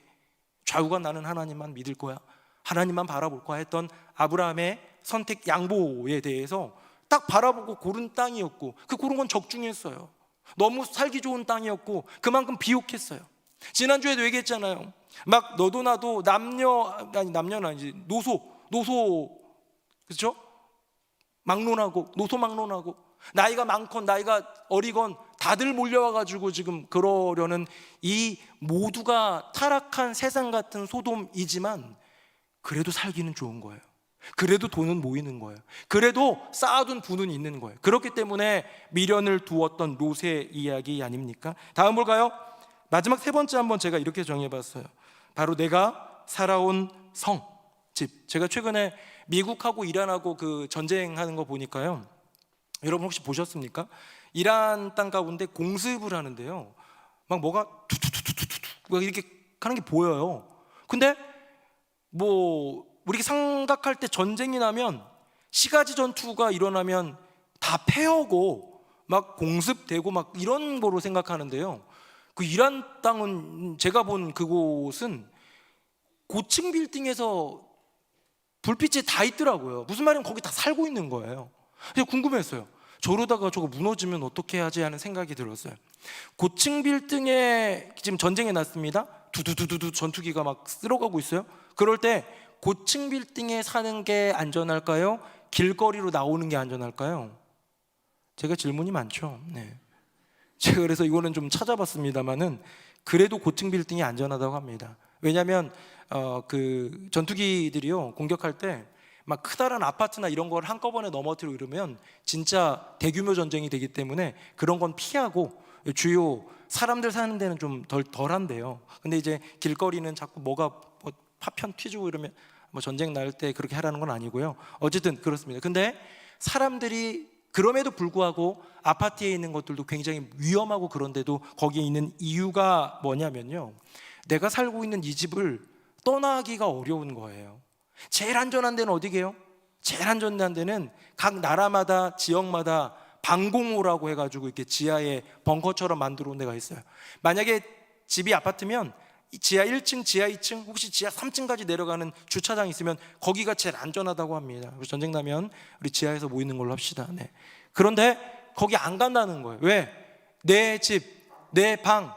좌우가 나는 하나님만 믿을 거야. 하나님만 바라볼 거야 했던 아브라함의 선택 양보에 대해서 딱 바라보고 고른 땅이었고 그 고른 건 적중했어요. 너무 살기 좋은 땅이었고 그만큼 비옥했어요. 지난주에도 얘기했잖아요. 막 너도 나도 남녀는 아니지 노소 그렇죠? 노소 막론하고 나이가 많건 나이가 어리건 다들 몰려와가지고 지금 그러려는 이 모두가 타락한 세상 같은 소돔이지만 그래도 살기는 좋은 거예요. 그래도 돈은 모이는 거예요. 그래도 쌓아둔 부는 있는 거예요. 그렇기 때문에 미련을 두었던 롯의 이야기 아닙니까? 다음 볼까요? 마지막 세 번째 한번 제가 이렇게 정해봤어요. 바로 내가 살아온 성, 집. 제가 최근에 미국하고 이란하고 그 전쟁하는 거 보니까요. 여러분 혹시 보셨습니까? 이란 땅 가운데 공습을 하는데요. 막 뭐가 투투투투투투 이렇게 하는 게 보여요. 근데 뭐 우리가 생각할 때 전쟁이 나면 시가지 전투가 일어나면 다 패하고 막 공습되고 막 이런 거로 생각하는데요. 그 이란 땅은 제가 본 그곳은 고층 빌딩에서 불빛이 다 있더라고요. 무슨 말이면 거기 다 살고 있는 거예요. 그래서 궁금했어요. 저러다가 저거 무너지면 어떻게 하지 하는 생각이 들었어요. 고층 빌딩에 지금 전쟁이 났습니다. 두두두두 전투기가 막 쓸어가고 있어요. 그럴 때 고층 빌딩에 사는 게 안전할까요? 길거리로 나오는 게 안전할까요? 제가 질문이 많죠. 네. 제가 그래서 이거는 좀 찾아봤습니다만은 그래도 고층 빌딩이 안전하다고 합니다. 왜냐하면 그 전투기들이요 공격할 때 막 크다란 아파트나 이런 걸 한꺼번에 넘어뜨리고 이러면 진짜 대규모 전쟁이 되기 때문에 그런 건 피하고 주요 사람들 사는 데는 좀 덜한데요. 근데 이제 길거리는 자꾸 뭐가 파편 튀주고 이러면 뭐 전쟁 날 때 그렇게 하라는 건 아니고요. 어쨌든 그렇습니다. 근데 사람들이 그럼에도 불구하고 아파트에 있는 것들도 굉장히 위험하고 그런데도 거기에 있는 이유가 뭐냐면요. 내가 살고 있는 이 집을 떠나기가 어려운 거예요. 제일 안전한 데는 어디게요? 제일 안전한 데는 각 나라마다 지역마다 방공호라고 해가지고 이렇게 지하에 벙커처럼 만들어 놓은 데가 있어요. 만약에 집이 아파트면 지하 1층, 지하 2층, 혹시 지하 3층까지 내려가는 주차장이 있으면 거기가 제일 안전하다고 합니다. 전쟁 나면 우리 지하에서 모이는 걸로 합시다. 네. 그런데 거기 안 간다는 거예요. 왜? 내 집, 내 방,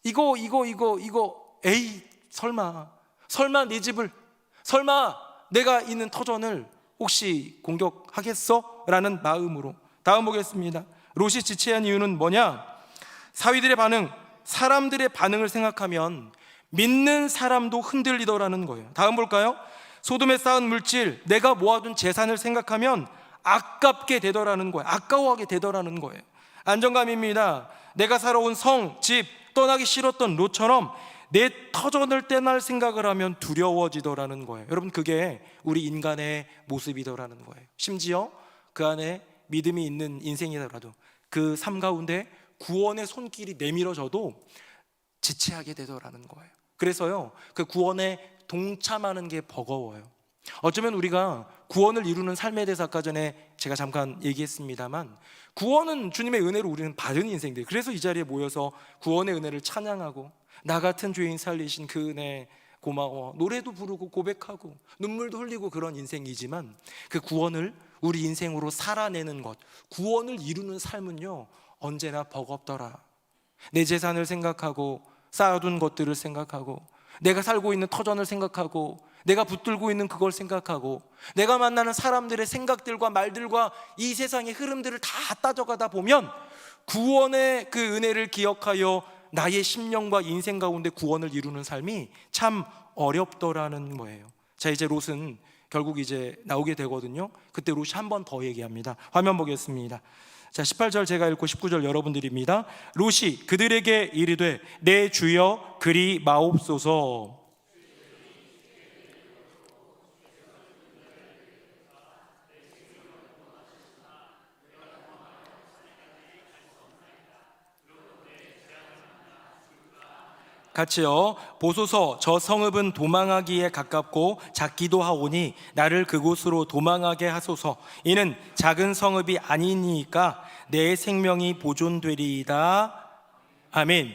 이거 에이 설마 네 집을 설마 내가 있는 터전을 혹시 공격하겠어? 라는 마음으로. 다음 보겠습니다. 롯이 지체한 이유는 뭐냐? 사위들의 반응, 사람들의 반응을 생각하면 믿는 사람도 흔들리더라는 거예요. 다음 볼까요? 소돔에 쌓은 물질, 내가 모아둔 재산을 생각하면 아깝게 되더라는 거예요. 아까워하게 되더라는 거예요. 안정감입니다. 내가 살아온 성, 집, 떠나기 싫었던 롯처럼 내 터전을 떼날 생각을 하면 두려워지더라는 거예요. 여러분, 그게 우리 인간의 모습이더라는 거예요. 심지어 그 안에 믿음이 있는 인생이더라도 그 삶 가운데 구원의 손길이 내밀어져도 지체하게 되더라는 거예요. 그래서요, 그 구원에 동참하는 게 버거워요. 어쩌면 우리가 구원을 이루는 삶에 대해서 아까 전에 제가 잠깐 얘기했습니다만, 구원은 주님의 은혜로 우리는 받은 인생들. 그래서 이 자리에 모여서 구원의 은혜를 찬양하고 나 같은 죄인 살리신 그 은혜 고마워, 노래도 부르고 고백하고 눈물도 흘리고 그런 인생이지만, 그 구원을 우리 인생으로 살아내는 것, 구원을 이루는 삶은요 언제나 버겁더라. 내 재산을 생각하고 쌓아둔 것들을 생각하고 내가 살고 있는 터전을 생각하고 내가 붙들고 있는 그걸 생각하고 내가 만나는 사람들의 생각들과 말들과 이 세상의 흐름들을 다 따져가다 보면 구원의 그 은혜를 기억하여 나의 심령과 인생 가운데 구원을 이루는 삶이 참 어렵더라는 거예요. 자, 이제 롯은 결국 이제 나오게 되거든요. 그때 롯이 한 번 더 얘기합니다. 화면 보겠습니다. 자, 18절 제가 읽고 19절 여러분들입니다. 롯이 그들에게 이르되 내 주여 그리 마옵소서. 같이요. 보소서, 저 성읍은 도망하기에 가깝고 작기도 하오니 나를 그곳으로 도망하게 하소서. 이는 작은 성읍이 아니니까 내 생명이 보존되리이다. 아멘.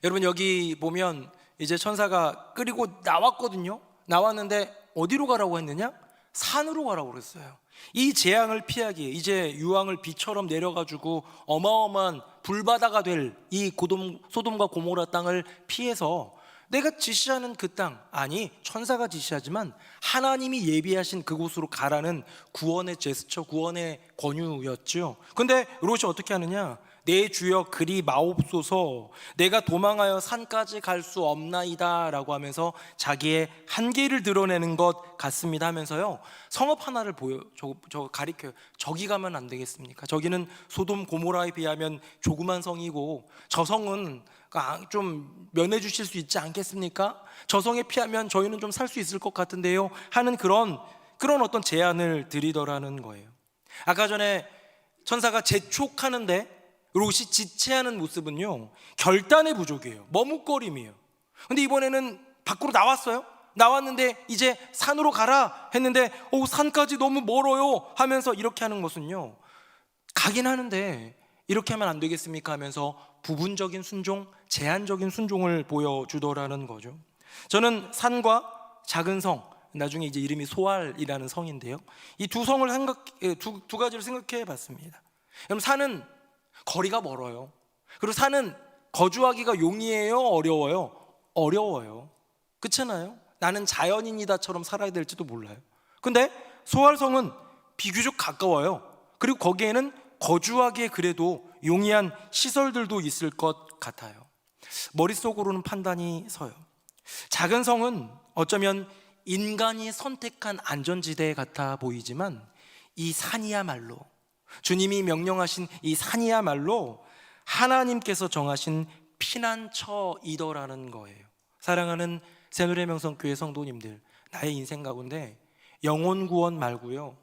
여러분, 여기 보면 이제 천사가 끌고 나왔거든요. 나왔는데 어디로 가라고 했느냐? 산으로 가라고 그랬어요. 이 재앙을 피하기에 이제 유황을 비처럼 내려가지고 어마어마한 불바다가 될 이 소돔과 고모라 땅을 피해서 내가 지시하는 그 땅, 아니 천사가 지시하지만 하나님이 예비하신 그곳으로 가라는 구원의 제스처, 구원의 권유였죠. 근데 롯이 어떻게 하느냐? 내 주여 그리 마옵소서, 내가 도망하여 산까지 갈 수 없나이다 라고 하면서 자기의 한계를 드러내는 것 같습니다 하면서요, 성읍 하나를 가리켜요. 저기 가면 안 되겠습니까? 저기는 소돔 고모라에 비하면 조그만 성이고 저 성은 좀 면해 주실 수 있지 않겠습니까? 저 성에 피하면 저희는 좀 살 수 있을 것 같은데요 하는 그런 어떤 제안을 드리더라는 거예요. 아까 전에 천사가 재촉하는데 롯이 지체하는 모습은요 결단의 부족이에요. 머뭇거림이에요. 근데 이번에는 밖으로 나왔어요. 나왔는데 이제 산으로 가라 했는데 산까지 너무 멀어요 하면서 이렇게 하는 것은요, 가긴 하는데 이렇게 하면 안 되겠습니까 하면서 부분적인 순종, 제한적인 순종을 보여주더라는 거죠. 저는 산과 작은 성, 나중에 이제 이름이 소알이라는 성인데요, 이 두 성을 두 가지를 생각해 봤습니다. 그럼 산은 거리가 멀어요. 그리고 산은 거주하기가 용이해요, 어려워요? 어려워요. 그렇잖아요. 나는 자연인이다처럼 살아야 될지도 몰라요. 근데 소알성은 비교적 가까워요. 그리고 거기에는 거주하기에 그래도 용이한 시설들도 있을 것 같아요. 머릿속으로는 판단이 서요. 작은 성은 어쩌면 인간이 선택한 안전지대 같아 보이지만 이 산이야말로, 주님이 명령하신 이 산이야말로 하나님께서 정하신 피난처이더라는 거예요. 사랑하는 새누리명성교회 성도님들, 나의 인생 가운데 영혼 구원 말고요,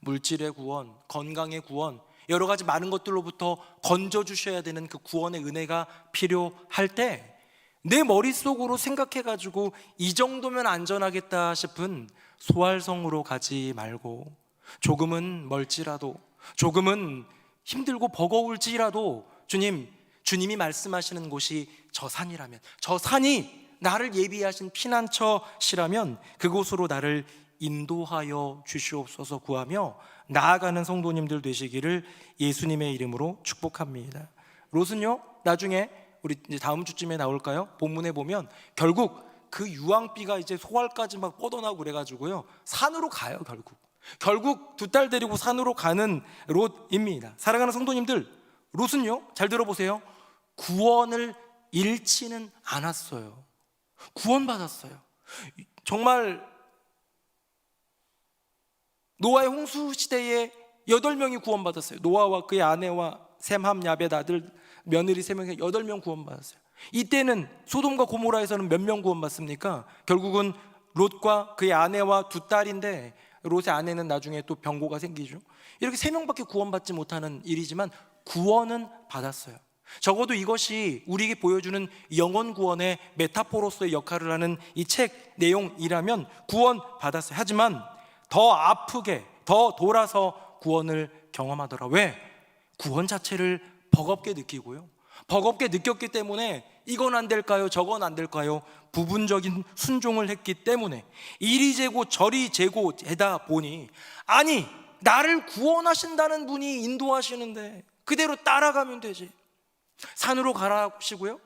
물질의 구원, 건강의 구원, 여러 가지 많은 것들로부터 건져주셔야 되는 그 구원의 은혜가 필요할 때 내 머릿속으로 생각해가지고 이 정도면 안전하겠다 싶은 소알성으로 가지 말고, 조금은 멀지라도, 조금은 힘들고 버거울지라도 주님이 말씀하시는 곳이 저 산이라면, 저 산이 나를 예비하신 피난처시라면 그곳으로 나를 인도하여 주시옵소서 구하며 나아가는 성도님들 되시기를 예수님의 이름으로 축복합니다. 롯은요, 나중에 우리 이제 다음 주쯤에 나올까요? 본문에 보면 결국 그 유황비가 이제 소알까지 막 뻗어나고 그래가지고요, 산으로 가요. 결국 두 딸 데리고 산으로 가는 롯입니다. 사랑하는 성도님들, 롯은요, 잘 들어보세요, 구원을 잃지는 않았어요. 구원받았어요. 정말 노아의 홍수 시대에 8명이 구원받았어요. 노아와 그의 아내와 셈, 함, 야벳 아들 며느리 3명이 8명 구원받았어요. 이때는 소돔과 고모라에서는 몇 명 구원받습니까? 결국은 롯과 그의 아내와 두 딸인데, 롯의 아내는 나중에 또 병고가 생기죠. 이렇게 3명밖에 구원받지 못하는 일이지만 구원은 받았어요. 적어도 이것이 우리에게 보여주는 영원 구원의 메타포로서의 역할을 하는 이 책 내용이라면 구원 받았어요. 하지만 더 아프게, 더 돌아서 구원을 경험하더라. 왜? 구원 자체를 버겁게 느끼고요, 버겁게 느꼈기 때문에 이건 안 될까요? 저건 안 될까요? 부분적인 순종을 했기 때문에 이리 재고 저리 재고 되다 보니, 아니, 나를 구원하신다는 분이 인도하시는데 그대로 따라가면 되지. 산으로 가라고 하시고요,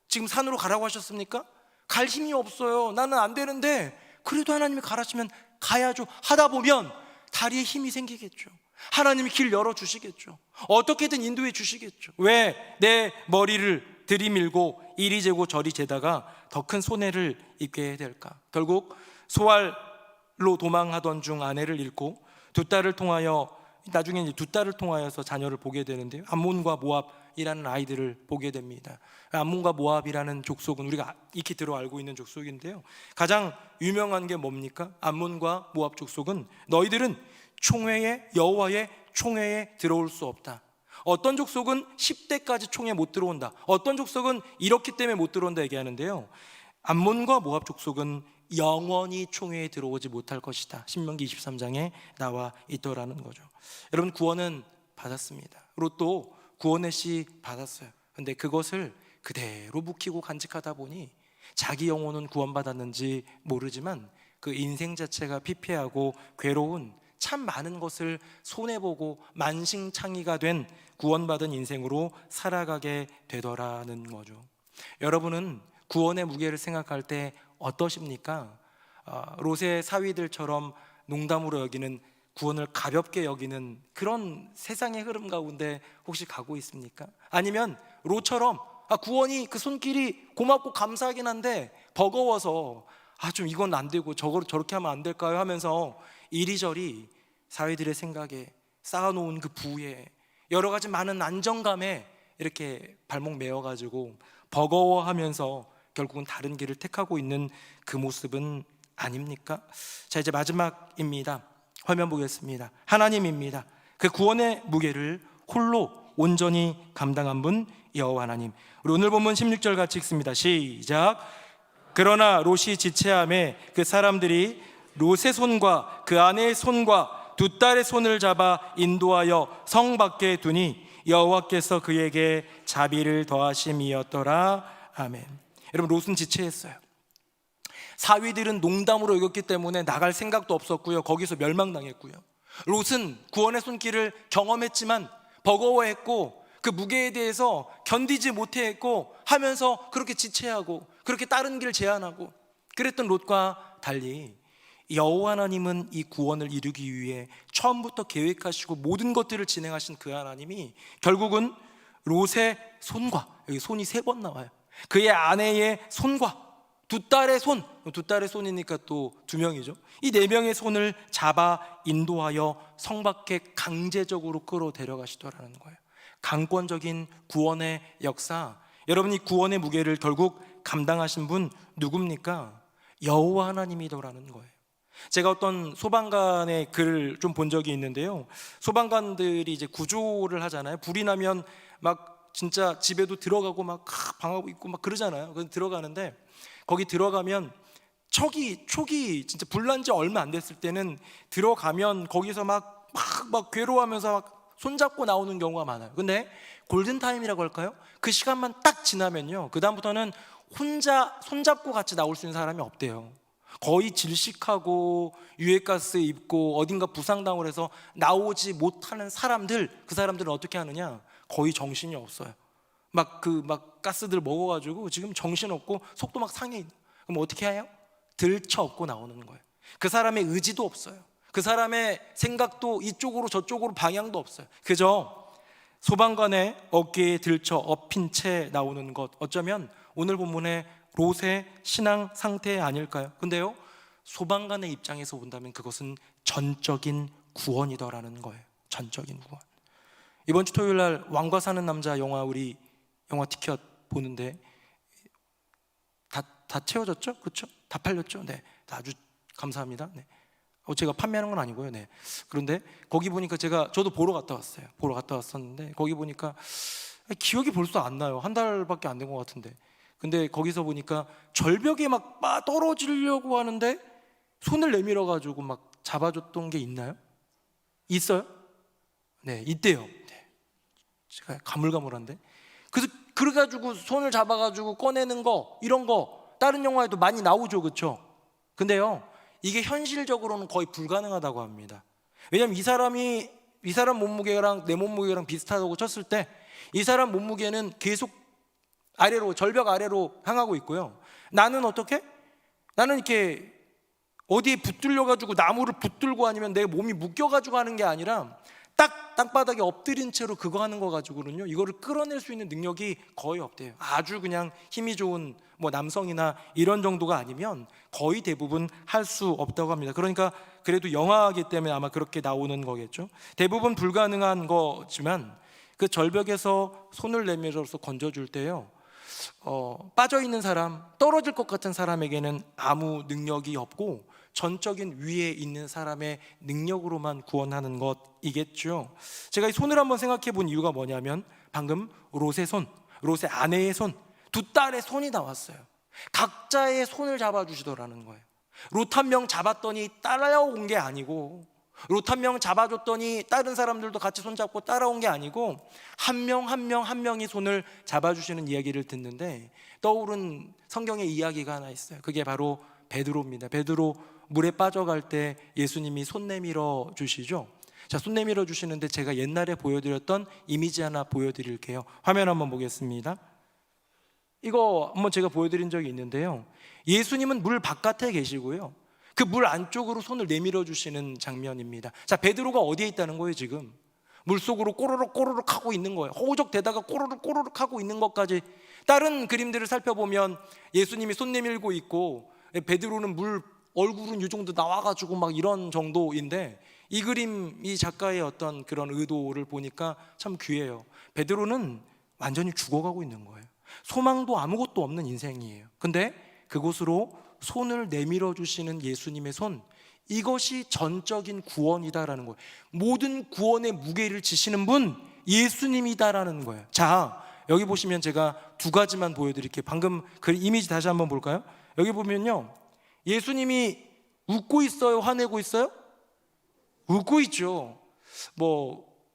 지금 산으로 가라고 하셨습니까? 갈 힘이 없어요. 나는 안 되는데 그래도 하나님이 가라시면 가야죠. 하다 보면 다리에 힘이 생기겠죠. 하나님이 길 열어주시겠죠. 어떻게든 인도해 주시겠죠. 왜 내 머리를 들이밀고 이리 재고 저리 재다가 더 큰 손해를 입게 될까? 결국 소알로 도망하던 중 아내를 잃고 두 딸을 통하여, 나중에 이제 두 딸을 통하여서 자녀를 보게 되는데요, 암몬과 모압이라는 아이들을 보게 됩니다. 암몬과 모압이라는 족속은 우리가 익히 들어 알고 있는 족속인데요, 가장 유명한 게 뭡니까? 암몬과 모압 족속은 너희들은 총회에, 여호와의 총회에 들어올 수 없다. 어떤 족속은 10대까지 총회 못 들어온다. 어떤 족속은 이렇기 때문에 못 들어온다 얘기하는데요, 암몬과 모압 족속은 영원히 총회에 들어오지 못할 것이다. 신명기 23장에 나와 있더라는 거죠. 여러분, 구원은 받았습니다. 롯도 구원의 씨 받았어요. 근데 그것을 그대로 묵히고 간직하다 보니 자기 영혼은 구원받았는지 모르지만 그 인생 자체가 피폐하고 괴로운, 참 많은 것을 손해보고 만신창이가 된 구원받은 인생으로 살아가게 되더라는 거죠. 여러분은 구원의 무게를 생각할 때 어떠십니까? 롯의 사위들처럼 농담으로 여기는, 구원을 가볍게 여기는 그런 세상의 흐름 가운데 혹시 가고 있습니까? 아니면 롯처럼 구원이 그 손길이 고맙고 감사하긴 한데 버거워서 좀 이건 안 되고 저렇게 하면 안 될까요? 하면서 이리저리 사위들의 생각에 쌓아놓은 그 부에 여러 가지 많은 안정감에 이렇게 발목 메어가지고 버거워하면서 결국은 다른 길을 택하고 있는 그 모습은 아닙니까? 자, 이제 마지막입니다. 화면 보겠습니다. 하나님입니다. 그 구원의 무게를 홀로 온전히 감당한 분 여호와 하나님. 우리 오늘 본문 16절 같이 읽습니다. 시작. 그러나 롯이 지체함에 그 사람들이 롯의 손과 그 아내의 손과 두 딸의 손을 잡아 인도하여 성 밖에 두니 여호와께서 그에게 자비를 더하심이었더라. 아멘. 여러분, 롯은 지체했어요. 사위들은 농담으로 여겼기 때문에 나갈 생각도 없었고요, 거기서 멸망당했고요. 롯은 구원의 손길을 경험했지만 버거워했고 그 무게에 대해서 견디지 못했고 하면서 그렇게 지체하고 그렇게 다른 길 제안하고 그랬던 롯과 달리 여호와 하나님은 이 구원을 이루기 위해 처음부터 계획하시고 모든 것들을 진행하신 그 하나님이 결국은 롯의 손과, 여기 손이 3번 나와요, 그의 아내의 손과 두 딸의 손, 두 딸의 손이니까 또 2명이죠. 이 4명의 손을 잡아 인도하여 성 밖에 강제적으로 끌어 데려가시더라는 거예요. 강권적인 구원의 역사. 여러분, 이 구원의 무게를 결국 감당하신 분 누굽니까? 여호와 하나님이더라는 거예요. 제가 어떤 소방관의 글을 좀 본 적이 있는데요, 소방관들이 이제 구조를 하잖아요. 불이 나면 막 진짜 집에도 들어가고 막 방하고 있고 막 그러잖아요. 그래서 들어가는데 거기 들어가면 초기 진짜 불난 지 얼마 안 됐을 때는 들어가면 거기서 막 괴로워하면서 막 손잡고 나오는 경우가 많아요. 근데 골든타임이라고 할까요? 그 시간만 딱 지나면요, 그 다음부터는 혼자 손잡고 같이 나올 수 있는 사람이 없대요. 거의 질식하고 유해가스 입고 어딘가 부상당을 해서 나오지 못하는 사람들, 그 사람들은 어떻게 하느냐, 거의 정신이 없어요. 막 가스들 먹어가지고 지금 정신없고 속도 막 상해 있는. 그럼 어떻게 해요? 들쳐 업고 나오는 거예요. 그 사람의 의지도 없어요. 그 사람의 생각도 이쪽으로 저쪽으로 방향도 없어요. 그저 소방관의 어깨에 들쳐 엎인 채 나오는 것, 어쩌면 오늘 본문의 롯의 신앙 상태 아닐까요? 근데요, 소방관의 입장에서 본다면 그것은 전적인 구원이더라는 거예요. 전적인 구원. 이번 주 토요일 날 왕과 사는 남자 우리 영화 티켓 보는데 다 채워졌죠? 그렇죠? 다 팔렸죠? 네, 아주 감사합니다. 네. 제가 판매하는 건 아니고요. 네. 그런데 거기 보니까 저도 보러 갔다 왔어요. 보러 갔다 왔었는데 거기 보니까 기억이 벌써 안 나요. 한 달밖에 안 된 것 같은데. 근데 거기서 보니까 절벽에 막 떨어지려고 하는데 손을 내밀어 가지고 막 잡아줬던 게 있나요? 있어요? 네, 있대요. 네. 제가 가물가물한데. 그래가지고 손을 잡아가지고 꺼내는 거, 이런 거 다른 영화에도 많이 나오죠, 그렇죠? 근데요, 이게 현실적으로는 거의 불가능하다고 합니다. 왜냐하면 이 사람 몸무게랑 내 몸무게랑 비슷하다고 쳤을 때 이 사람 몸무게는 계속 아래로, 절벽 아래로 향하고 있고요. 나는 어떻게? 나는 이렇게 어디에 붙들려가지고 나무를 붙들고 아니면 내 몸이 묶여가지고 하는 게 아니라 딱 땅바닥에 엎드린 채로 그거 하는 거 가지고는요, 이거를 끌어낼 수 있는 능력이 거의 없대요. 아주 그냥 힘이 좋은 남성이나 이런 정도가 아니면 거의 대부분 할 수 없다고 합니다. 그러니까 그래도 영화이기 때문에 아마 그렇게 나오는 거겠죠. 대부분 불가능한 거지만 그 절벽에서 손을 내밀어서 건져줄 때요, 빠져있는 사람, 떨어질 것 같은 사람에게는 아무 능력이 없고 전적인 위에 있는 사람의 능력으로만 구원하는 것이겠죠. 제가 이 손을 한번 생각해 본 이유가 뭐냐면 방금 롯의 손, 롯의 아내의 손, 두 딸의 손이 나왔어요. 각자의 손을 잡아주시더라는 거예요. 롯 한 명 잡았더니 따라온 게 아니고, 롯 한 명 잡아줬더니 다른 사람들도 같이 손잡고 따라온 게 아니고 한 명 한 명이 손을 잡아주시는 이야기를 듣는데 떠오른 성경의 이야기가 하나 있어요. 그게 바로 베드로입니다. 베드로 물에 빠져갈 때 예수님이 손 내밀어 주시죠. 자, 손 내밀어 주시는데 제가 옛날에 보여드렸던 이미지 하나 보여드릴게요. 화면 한번 보겠습니다. 이거 한번 제가 보여드린 적이 있는데요, 예수님은 물 바깥에 계시고요, 그 물 안쪽으로 손을 내밀어 주시는 장면입니다. 자, 베드로가 어디에 있다는 거예요? 지금 물속으로 꼬르륵 꼬르륵 하고 있는 거예요. 호적대다가 꼬르륵 꼬르륵 하고 있는 것까지. 다른 그림들을 살펴보면 예수님이 손 내밀고 있고 베드로는 물 얼굴은 이 정도 나와가지고 막 이런 정도인데, 이 그림, 이 작가의 어떤 그런 의도를 보니까 참 귀해요. 베드로는 완전히 죽어가고 있는 거예요. 소망도 아무것도 없는 인생이에요. 근데 그곳으로 손을 내밀어 주시는 예수님의 손, 이것이 전적인 구원이다라는 거예요. 모든 구원의 무게를 지시는 분 예수님이다라는 거예요. 자, 여기 보시면 제가 두 가지만 보여드릴게요. 방금 그 이미지 다시 한번 볼까요? 여기 보면요, 예수님이 웃고 있어요? 화내고 있어요? 웃고 있죠.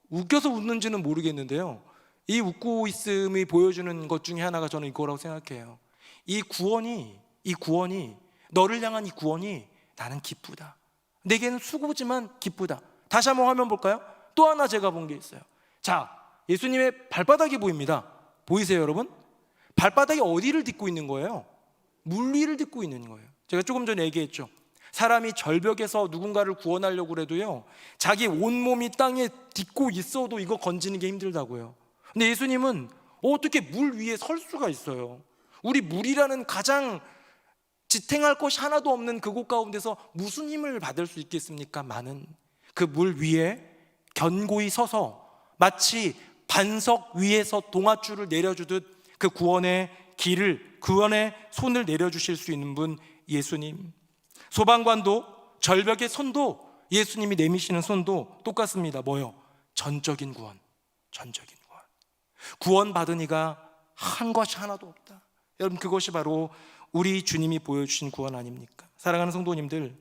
웃겨서 웃는지는 모르겠는데요, 이 웃고 있음이 보여주는 것 중에 하나가 저는 이거라고 생각해요. 이 구원이 너를 향한 이 구원이 나는 기쁘다. 내게는 수고지만 기쁘다. 다시 한번 화면 볼까요? 또 하나 제가 본 게 있어요. 자, 예수님의 발바닥이 보입니다. 보이세요, 여러분? 발바닥이 어디를 딛고 있는 거예요? 물 위를 딛고 있는 거예요. 제가 조금 전에 얘기했죠. 사람이 절벽에서 누군가를 구원하려고 해도요, 자기 온몸이 땅에 딛고 있어도 이거 건지는 게 힘들다고요. 근데 예수님은 어떻게 물 위에 설 수가 있어요? 우리 물이라는 가장 지탱할 것이 하나도 없는 그곳 가운데서 무슨 힘을 받을 수 있겠습니까? 많은 그 물 위에 견고히 서서 마치 반석 위에서 동아줄을 내려주듯 그 구원의 길을, 구원의 손을 내려주실 수 있는 분 예수님. 소방관도 절벽의 손도, 예수님이 내미시는 손도 똑같습니다. 뭐요? 전적인 구원, 전적인 구원. 구원받은 이가 한 것이 하나도 없다. 여러분, 그것이 바로 우리 주님이 보여주신 구원 아닙니까? 사랑하는 성도님들,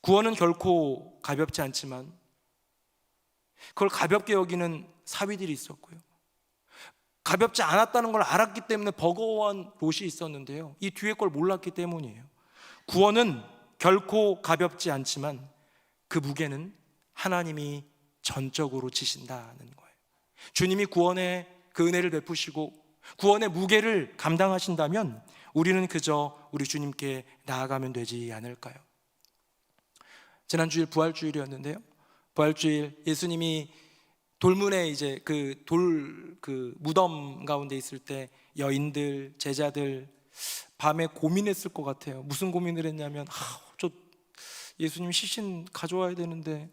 구원은 결코 가볍지 않지만 그걸 가볍게 여기는 사위들이 있었고요, 가볍지 않았다는 걸 알았기 때문에 버거워한 롯이 있었는데요, 이 뒤에 걸 몰랐기 때문이에요. 구원은 결코 가볍지 않지만 그 무게는 하나님이 전적으로 지신다는 거예요. 주님이 구원의 그 은혜를 베푸시고 구원의 무게를 감당하신다면 우리는 그저 우리 주님께 나아가면 되지 않을까요? 지난주일 부활주일이었는데요, 부활주일 예수님이 돌문에 이제 그 무덤 가운데 있을 때 여인들, 제자들 밤에 고민했을 것 같아요. 무슨 고민을 했냐면, 저 예수님 시신 가져와야 되는데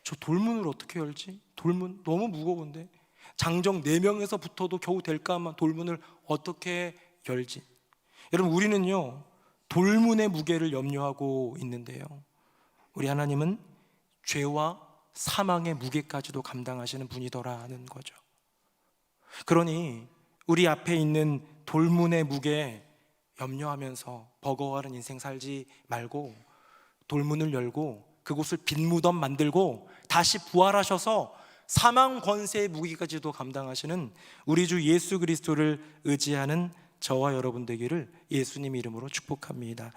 저 돌문을 어떻게 열지? 돌문 너무 무거운데 장정 4명에서 붙어도 겨우 될까 하면 돌문을 어떻게 열지? 여러분, 우리는요 돌문의 무게를 염려하고 있는데요, 우리 하나님은 죄와 사망의 무게까지도 감당하시는 분이더라는 거죠. 그러니 우리 앞에 있는 돌문의 무게 염려하면서 버거워하는 인생 살지 말고 돌문을 열고 그곳을 빈 무덤 만들고 다시 부활하셔서 사망 권세의 무게까지도 감당하시는 우리 주 예수 그리스도를 의지하는 저와 여러분 되기를 예수님 이름으로 축복합니다.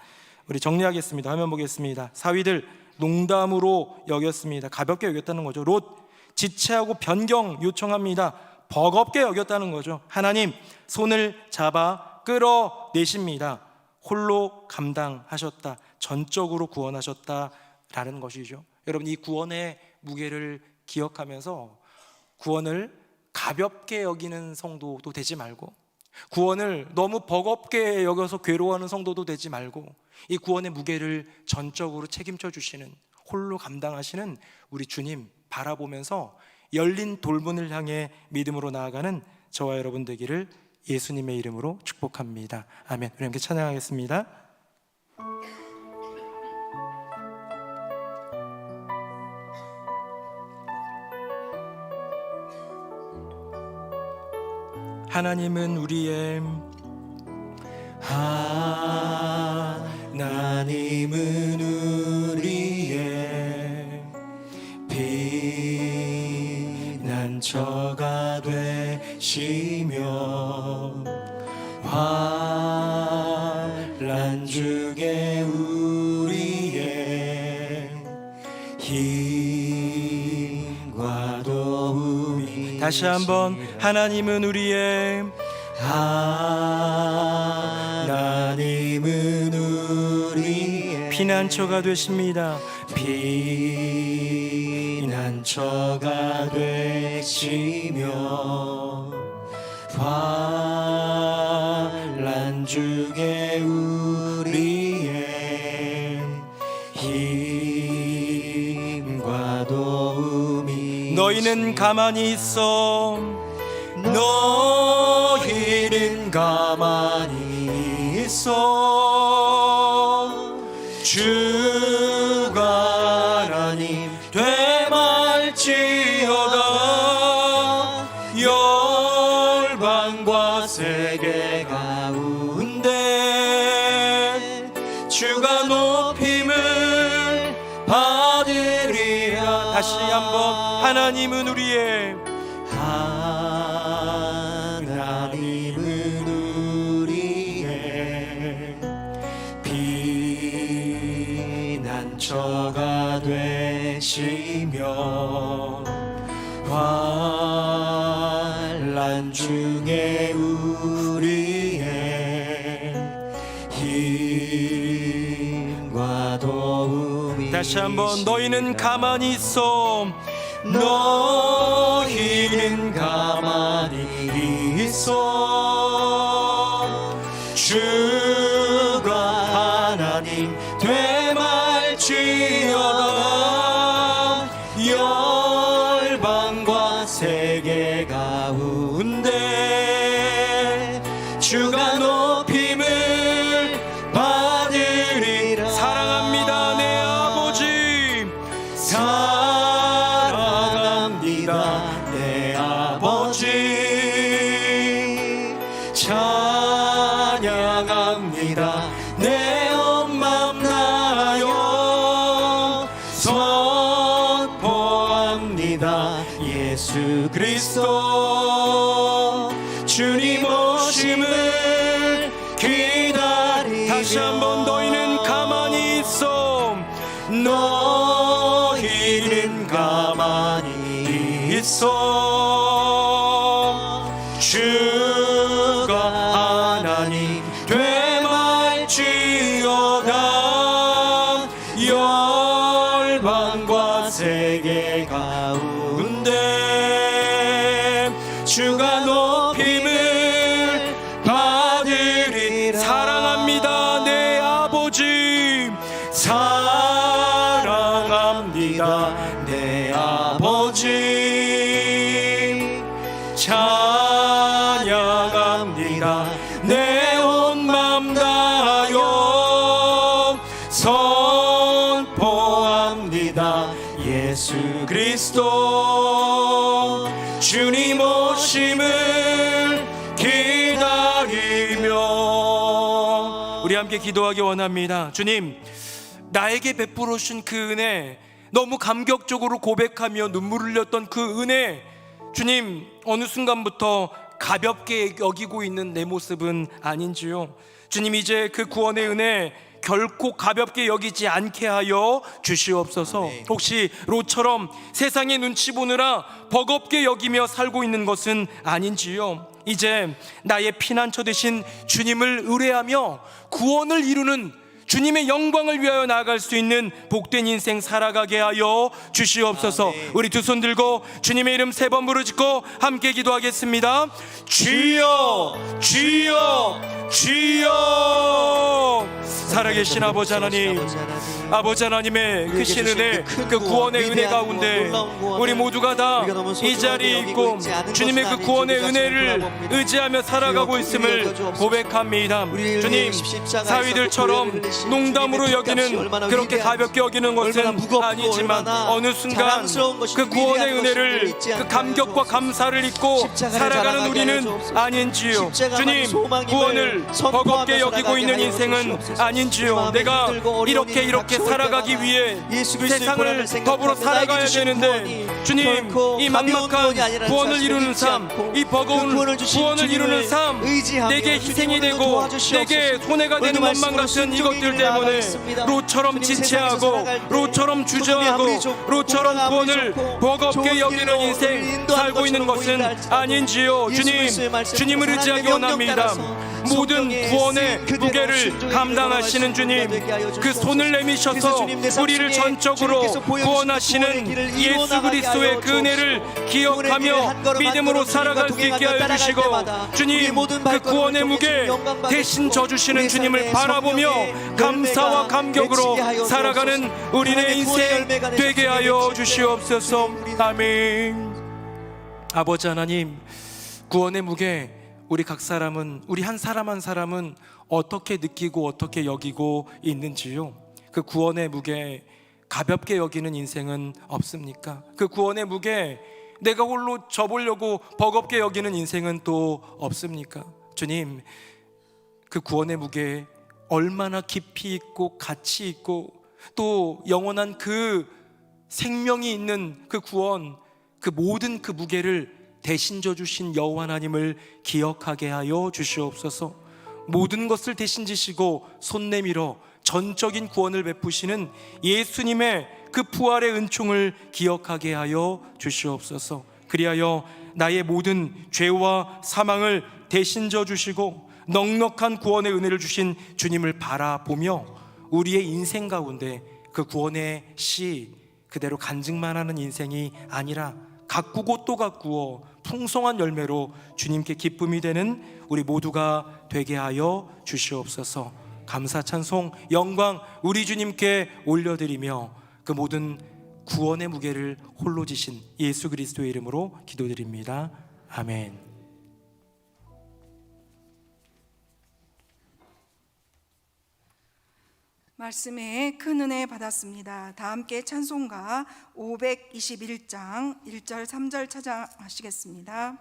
우리 정리하겠습니다. 화면 보겠습니다. 사위들 농담으로 여겼습니다. 가볍게 여겼다는 거죠. 롯 지체하고 변경 요청합니다. 버겁게 여겼다는 거죠. 하나님 손을 잡아 끌어내십니다. 홀로 감당하셨다. 전적으로 구원하셨다라는 것이죠. 여러분, 이 구원의 무게를 기억하면서 구원을 가볍게 여기는 성도도 되지 말고, 구원을 너무 버겁게 여겨서 괴로워하는 성도도 되지 말고, 이 구원의 무게를 전적으로 책임져 주시는, 홀로 감당하시는 우리 주님 바라보면서 열린 돌문을 향해 믿음으로 나아가는 저와 여러분 되기를 예수님의 이름으로 축복합니다. 아멘. 우리 함께 찬양하겠습니다. 하나님은 우리의 하나님은 우리의 피난처가 되시며 환난 중에 우리의 힘과 도움이. 다시 한번, 하나님은 우리의 하나님은 우리의 피난처가 되십니다. 피난처가 되시며 환난 중에 우리의 힘과 도움이. 너희는 가만히 있어, 너희는 가만히 있어, 주가 하나님 되말지어다. 열방과 세계 가운데 주가 높임을 받으리라. 다시 한번, 하나님은 우리의 하나님은 우리의 피난처가 되시며 환난 중에 우리의 힘과 도움이. 다시 한번, 너희는 가만히 있어, 너희는 가만히 있어, 주가 하나님 되말지어다. 열방과 세계 가운데 주가 높임을 받으리라. 사랑합니다 내 아버지, 사랑합니다 내 아버지, 찬양합니다 내 엄마 나요, 선포합니다 예수 그리스도 주님 오심을 기다리며. 다시 한번, 너희는 가만히 있어, 너희는 가만히 있어, 주가 하나님 되말 주여가 열방과 세계 가운데 주가 높임을 받으리. 사랑합니다 내 아버지, 사랑합니다 내 아버지, 찬양합니다 내 온 맘 다하여 선포합니다 예수 그리스도 주님 오심을 기다리며. 우리 함께 기도하기 원합니다. 주님, 나에게 베풀어 주신 그 은혜, 너무 감격적으로 고백하며 눈물을 흘렸던 그 은혜, 주님 어느 순간부터 가볍게 여기고 있는 내 모습은 아닌지요? 주님, 이제 그 구원의 은혜 결코 가볍게 여기지 않게 하여 주시옵소서. 혹시 롯처럼 세상의 눈치 보느라 버겁게 여기며 살고 있는 것은 아닌지요? 이제 나의 피난처 되신 주님을 의뢰하며 구원을 이루는 주님의 영광을 위하여 나아갈 수 있는 복된 인생 살아가게 하여 주시옵소서. 우리 두 손 들고 주님의 이름 3번 부르짖고 함께 기도하겠습니다. 주여 주여 주여. 살아계신 아버지 하나님, 아버지 하나님의 그 신은혜, 그 구원의 은혜 가운데 우리 모두가 다 이 자리에 있고 주님의 그 구원의 은혜를 의지하며 살아가고 있음을 고백합니다. 주님, 사위들처럼 농담으로 여기는, 그렇게 가볍게 여기는 것은 아니지만 어느 순간 그 구원의 은혜를, 그 감격과 감사를 잊고 살아가는 우리는 아닌지요? 주님, 구원을 버겁게 여기고 있는 인생은 아닌지요? 내가 이렇게 살아가기 위해 세상을 더불어 살아가야 되는데 주님, 이 만막한 구원을 이루는 삶, 이 버거운 구원을 이루는 삶, 내게 희생이 되고 내게 손해가 되는 것만 같은 이것들 때문에 롯처럼 지체하고 롯처럼 주저하고 롯처럼 구원을 버겁게 여기는 인생 살고 있는 것은 아닌지요? 주님, 주님을 의지하기 원합니다. 모든 구원의 무게를 감당하시는 주님, 그 손을 내미셔서 우리를 전적으로 구원하시는 예수 그리스도의 그 은혜를 기억하며 믿음으로 살아갈 수 있게 하여 주시고, 주님, 그 구원의 무게 대신 져주시는 주님을 바라보며 감사와 감격으로 살아가는 우리의 인생 되게 하여 주시옵소서. 아멘. 아버지 하나님, 구원의 무게 우리 각 사람은, 우리 한 사람 한 사람은 어떻게 느끼고 어떻게 여기고 있는지요? 그 구원의 무게 가볍게 여기는 인생은 없습니까? 그 구원의 무게 내가 홀로 져보려고 버겁게 여기는 인생은 또 없습니까? 주님, 그 구원의 무게 얼마나 깊이 있고 가치 있고 또 영원한 그 생명이 있는 그 구원, 그 모든 그 무게를 대신 져주신 여호와 하나님을 기억하게 하여 주시옵소서. 모든 것을 대신 지시고 손 내밀어 전적인 구원을 베푸시는 예수님의 그 부활의 은총을 기억하게 하여 주시옵소서. 그리하여 나의 모든 죄와 사망을 대신 져주시고 넉넉한 구원의 은혜를 주신 주님을 바라보며 우리의 인생 가운데 그 구원의 씨 그대로 간증만 하는 인생이 아니라 가꾸고 또 가꾸어 풍성한 열매로 주님께 기쁨이 되는 우리 모두가 되게 하여 주시옵소서. 감사 찬송 영광 우리 주님께 올려드리며 그 모든 구원의 무게를 홀로 지신 예수 그리스도의 이름으로 기도드립니다. 아멘. 말씀에 큰 은혜 받았습니다. 다 함께 찬송가 521장 1절 3절 찬양하시겠습니다.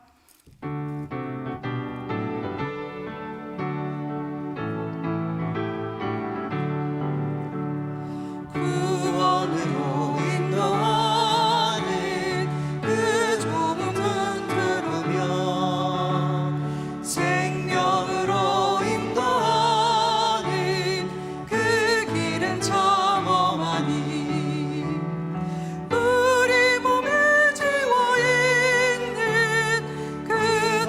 구원으로 인도하는 그 좁은 문 들으며 생명으로 인도하는 그 길은 참 험하니 우리 몸에 지워 있는 그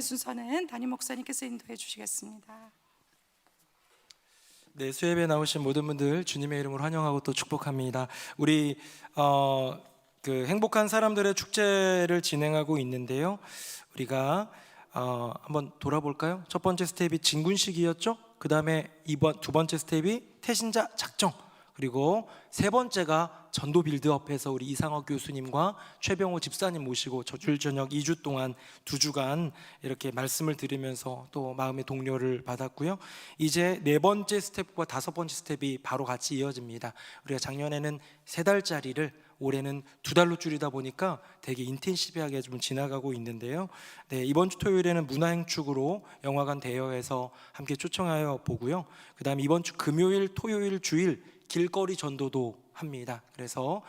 순서는 담임 목사님께서 인도해 주시겠습니다. 네, 수협에 나오신 모든 분들 주님의 이름으로 환영하고 또 축복합니다. 우리 그 행복한 사람들의 축제를 진행하고 있는데요. 우리가 한번 돌아볼까요? 첫 번째 스텝이 진군식이었죠. 그 다음에 두 번째 스텝이 태신자 작정, 그리고 세 번째가 전도 빌드업해서 우리 이상학 교수님과 최병호 집사님 모시고 주일 저녁 2주 동안 2주간 이렇게 말씀을 들으면서 또 마음의 동료를 받았고요. 이제 네 번째 스텝과 다섯 번째 스텝이 바로 같이 이어집니다. 우리가 작년에는 3달짜리를 올해는 2달로 줄이다 보니까 되게 인텐시브하게 좀 지나가고 있는데요. 네, 이번 주 토요일에는 문화행축으로 영화관 대여해서 함께 초청하여 보고요. 그 다음에 이번 주 금요일, 토요일, 주일 길거리 전도도 합니다. 그래서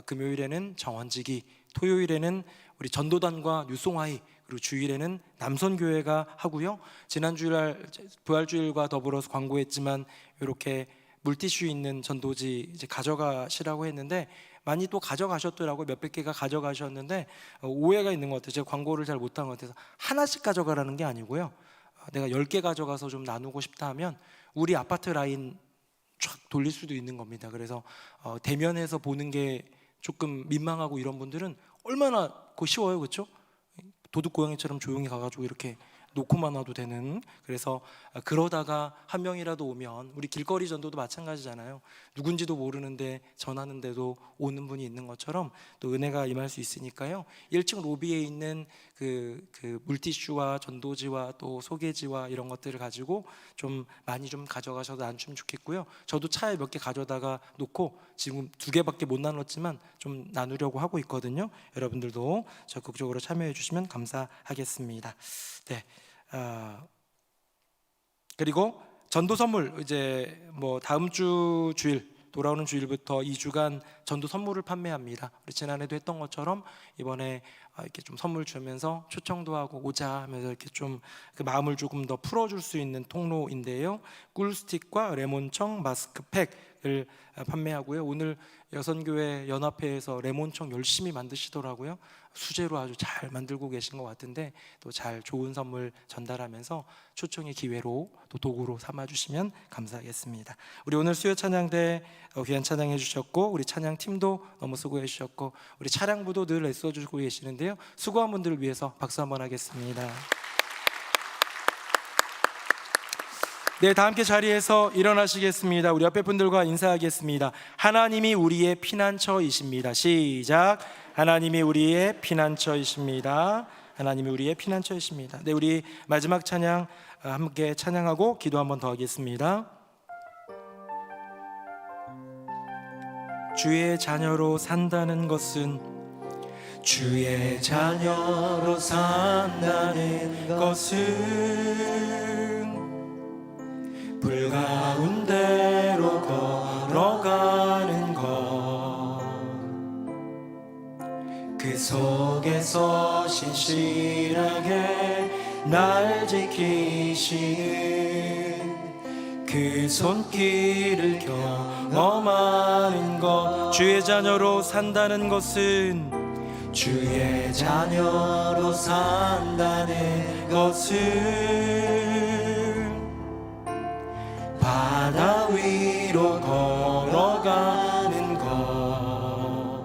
금요일에는 정원지기, 토요일에는 우리 전도단과 뉴송하이, 그리고 주일에는 남선교회가 하고요. 지난 주일 부활주일과 더불어서 광고했지만 이렇게 물티슈 있는 전도지 이제 가져가시라고 했는데 많이 또 가져가셨더라고요. 몇백 개가 가져가셨는데 오해가 있는 것 같아요. 제가 광고를 잘 못한 것 같아서 하나씩 가져가라는 게 아니고요. 내가 10개 가져가서 좀 나누고 싶다 하면 우리 아파트 라인 쫙 돌릴 수도 있는 겁니다. 그래서 대면에서 보는 게 조금 민망하고 이런 분들은 얼마나 그거 쉬워요, 그렇죠? 도둑고양이처럼 조용히 가가지고 이렇게 놓고만 와도 되는. 그래서 그러다가 한 명이라도 오면 우리 길거리 전도도 마찬가지잖아요. 누군지도 모르는데 전하는데도 오는 분이 있는 것처럼 또 은혜가 임할 수 있으니까요. 1층 로비에 있는 그 물티슈와 전도지와 또 소개지와 이런 것들을 가지고 좀 많이 좀 가져가셔도 안주면 좋겠고요. 저도 차에 몇 개 가져다가 놓고 지금 2개밖에 못 나눴지만 좀 나누려고 하고 있거든요. 여러분들도 적극적으로 참여해 주시면 감사하겠습니다. 네. 그리고 전도 선물 이제 뭐 다음 주 주일 돌아오는 주일부터 2주간 전도 선물을 판매합니다. 우리 지난해도 했던 것처럼 이번에 이렇게 좀 선물 주면서 초청도 하고 오자 하면서 이렇게 좀 그 마음을 조금 더 풀어줄 수 있는 통로인데요. 꿀스틱과 레몬청 마스크팩을 판매하고요. 오늘 여선교회 연합회에서 레몬청 열심히 만드시더라고요. 수제로 아주 잘 만들고 계신 것 같은데 또 잘 좋은 선물 전달하면서 초청의 기회로 또 도구로 삼아주시면 감사하겠습니다. 우리 오늘 수요 찬양대 귀한 찬양해 주셨고 우리 찬양팀도 너무 수고해 주셨고 우리 차량부도 늘 애써주고 계시는데요. 수고한 분들을 위해서 박수 한번 하겠습니다. 네, 다 함께 자리에서 일어나시겠습니다. 우리 옆에 분들과 인사하겠습니다. 하나님이 우리의 피난처이십니다. 시작. 하나님이 우리의 피난처이십니다. 하나님이 우리의 피난처이십니다. 네, 우리 마지막 찬양 함께 찬양하고 기도 한번 더 하겠습니다. 주의 자녀로 산다는 것은 주의 자녀로 산다는 것은 불 가운데로 걸어가는 것, 그 속에서 신실하게 날 지키시는 그 손길을 경험하는 것. 주의 자녀로 산다는 것은 주의 자녀로 산다는 것은 바다 위로 걸어가는 것,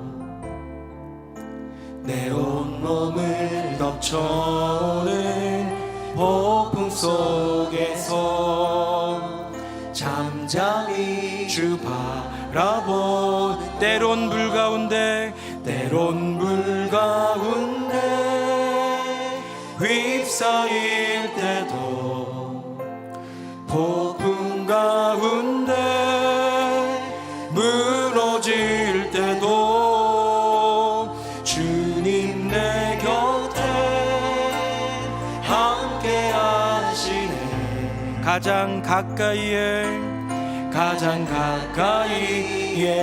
내 온몸을 덮쳐오는 폭풍 속에서 잠잠히 주 바라본 때론 불 가운데 휩싸일 때도 폭풍 가운데 무너질 때도 주님 내 곁에 함께 하시네. 가장 가까이에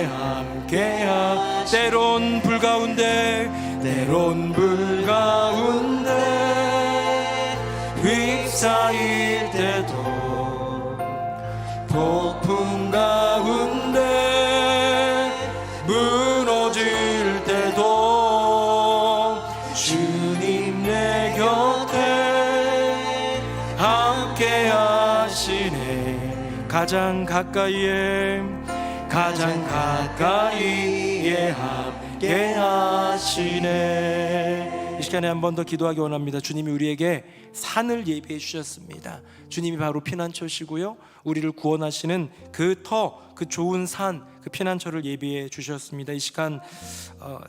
함께하. 때론 불 가운데 휩싸일 때도 폭풍 가운데 무너질 때도 주님 내 곁에 가장 가까이에 함께 하시네. 이 시간에 한 번 더 기도하기 원합니다. 주님이 우리에게 산을 예비해 주셨습니다. 주님이 바로 피난처시고요, 우리를 구원하시는 그 좋은 산, 그 피난처를 예비해 주셨습니다. 이 시간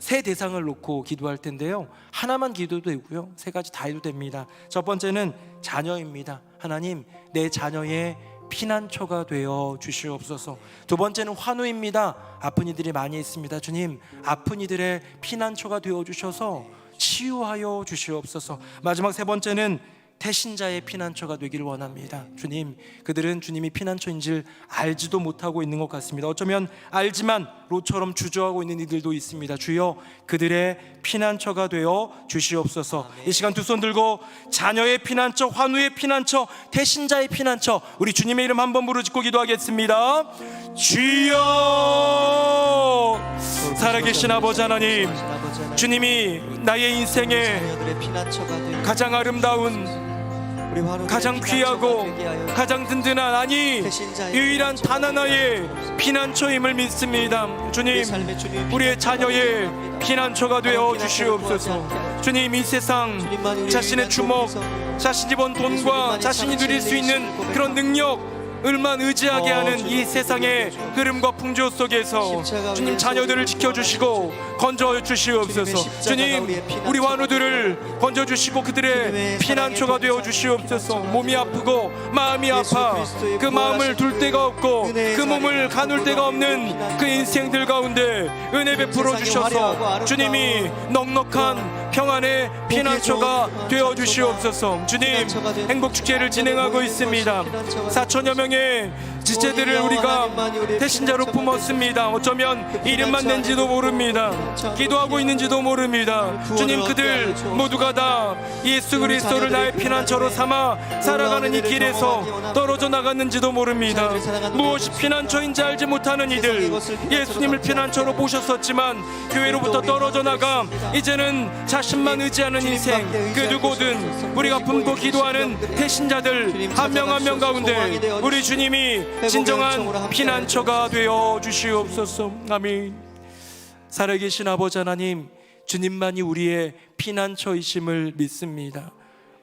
세 대상을 놓고 기도할 텐데요, 하나만 기도도 되고요, 세 가지 다 해도 됩니다. 첫 번째는 자녀입니다. 하나님, 내 자녀의 피난처가 되어 주시옵소서. 두 번째는 환우입니다. 아픈 이들이 많이 있습니다. 주님, 아픈 이들의 피난처가 되어 주셔서 치유하여 주시옵소서. 마지막 세 번째는 태신자의 피난처가 되기를 원합니다. 주님, 그들은 주님이 피난처인 줄 알지도 못하고 있는 것 같습니다. 어쩌면 알지만 로처럼 주저하고 있는 이들도 있습니다. 주여, 그들의 피난처가 되어 주시옵소서. 이 시간 두 손 들고 자녀의 피난처, 환우의 피난처, 태신자의 피난처, 우리 주님의 이름 한번 부르짖고 기도하겠습니다. 주여, 살아계신 아버지 하나님, 주님이 나의 인생에 가장 아름다운, 가장 귀하고 가장 든든한, 아니 유일한 단 하나의 피난처임을 믿습니다. 주님, 우리의 자녀의 피난처가 되어 주시옵소서. 주님, 이 세상 자신의 주먹, 자신이 번 돈과 자신이 누릴 수 있는 그런 능력을만 의지하게 하는 이 세상의 흐름과 풍조 속에서 주님, 자녀들을 지켜주시고 건져 주시옵소서. 주님, 우리 환우들을 건져 주시고 그들의 피난처가 되어 주시옵소서. 몸이 아프고 마음이 아파 그 마음을 둘 데가 없고 그 몸을 가눌 데가 없는 그 인생들 가운데 은혜 베풀어 주셔서 주님이 넉넉한 평안의 피난처가 되어 주시옵소서. 주님, 행복축제를 진행하고 있습니다. 4천여 명의 지체들을 우리가 태신자로 품었습니다. 어쩌면 이름만 낸지도 모릅니다. 기도하고 있는지도 모릅니다. 주님, 그들 모두가 다 예수 그리스도를 나의 피난처로 삼아 살아가는 이 길에서 떨어져 나갔는지도 모릅니다. 무엇이 피난처인지 알지 못하는 이들, 예수님을 피난처로 모셨었지만 교회로부터 떨어져 나가 이제는 자신만 의지하는 인생, 그 누구든 우리가 품고 기도하는 태신자들 한 명 한 명 가운데 우리 주님이 진정한 피난처가 되어 주시옵소서. 아멘. 살아계신 아버지 하나님, 주님만이 우리의 피난처이심을 믿습니다.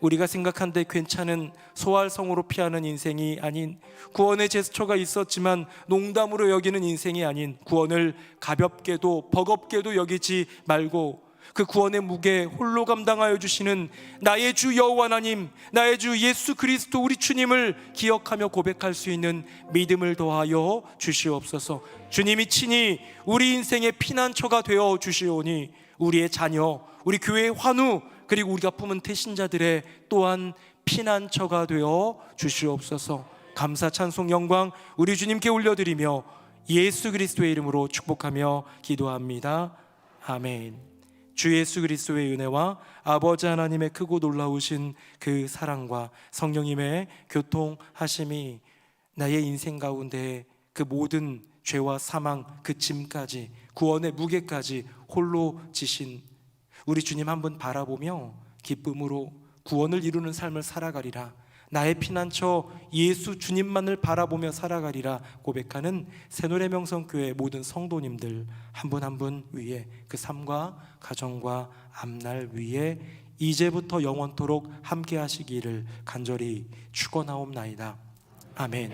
우리가 생각한데 괜찮은 소활성으로 피하는 인생이 아닌, 구원의 제스처가 있었지만 농담으로 여기는 인생이 아닌, 구원을 가볍게도 버겁게도 여기지 말고 그 구원의 무게 홀로 감당하여 주시는 나의 주 여호와 하나님, 나의 주 예수 그리스도 우리 주님을 기억하며 고백할 수 있는 믿음을 더하여 주시옵소서. 주님이 친히 우리 인생의 피난처가 되어 주시오니 우리의 자녀, 우리 교회의 환우, 그리고 우리가 품은 태신자들의 또한 피난처가 되어 주시옵소서. 감사 찬송 영광 우리 주님께 올려드리며 예수 그리스도의 이름으로 축복하며 기도합니다. 아멘. 주 예수 그리스도의 은혜와 아버지 하나님의 크고 놀라우신 그 사랑과 성령님의 교통하심이 나의 인생 가운데 그 모든 죄와 사망, 그 짐까지, 구원의 무게까지 홀로 지신 우리 주님 한번 바라보며 기쁨으로 구원을 이루는 삶을 살아가리라, 나의 피난처 예수 주님만을 바라보며 살아가리라 고백하는 새노래명성교회 모든 성도님들 한 분 한 분 위에, 그 삶과 가정과 앞날 위에 이제부터 영원토록 함께 하시기를 간절히 축원하옵나이다. 아멘.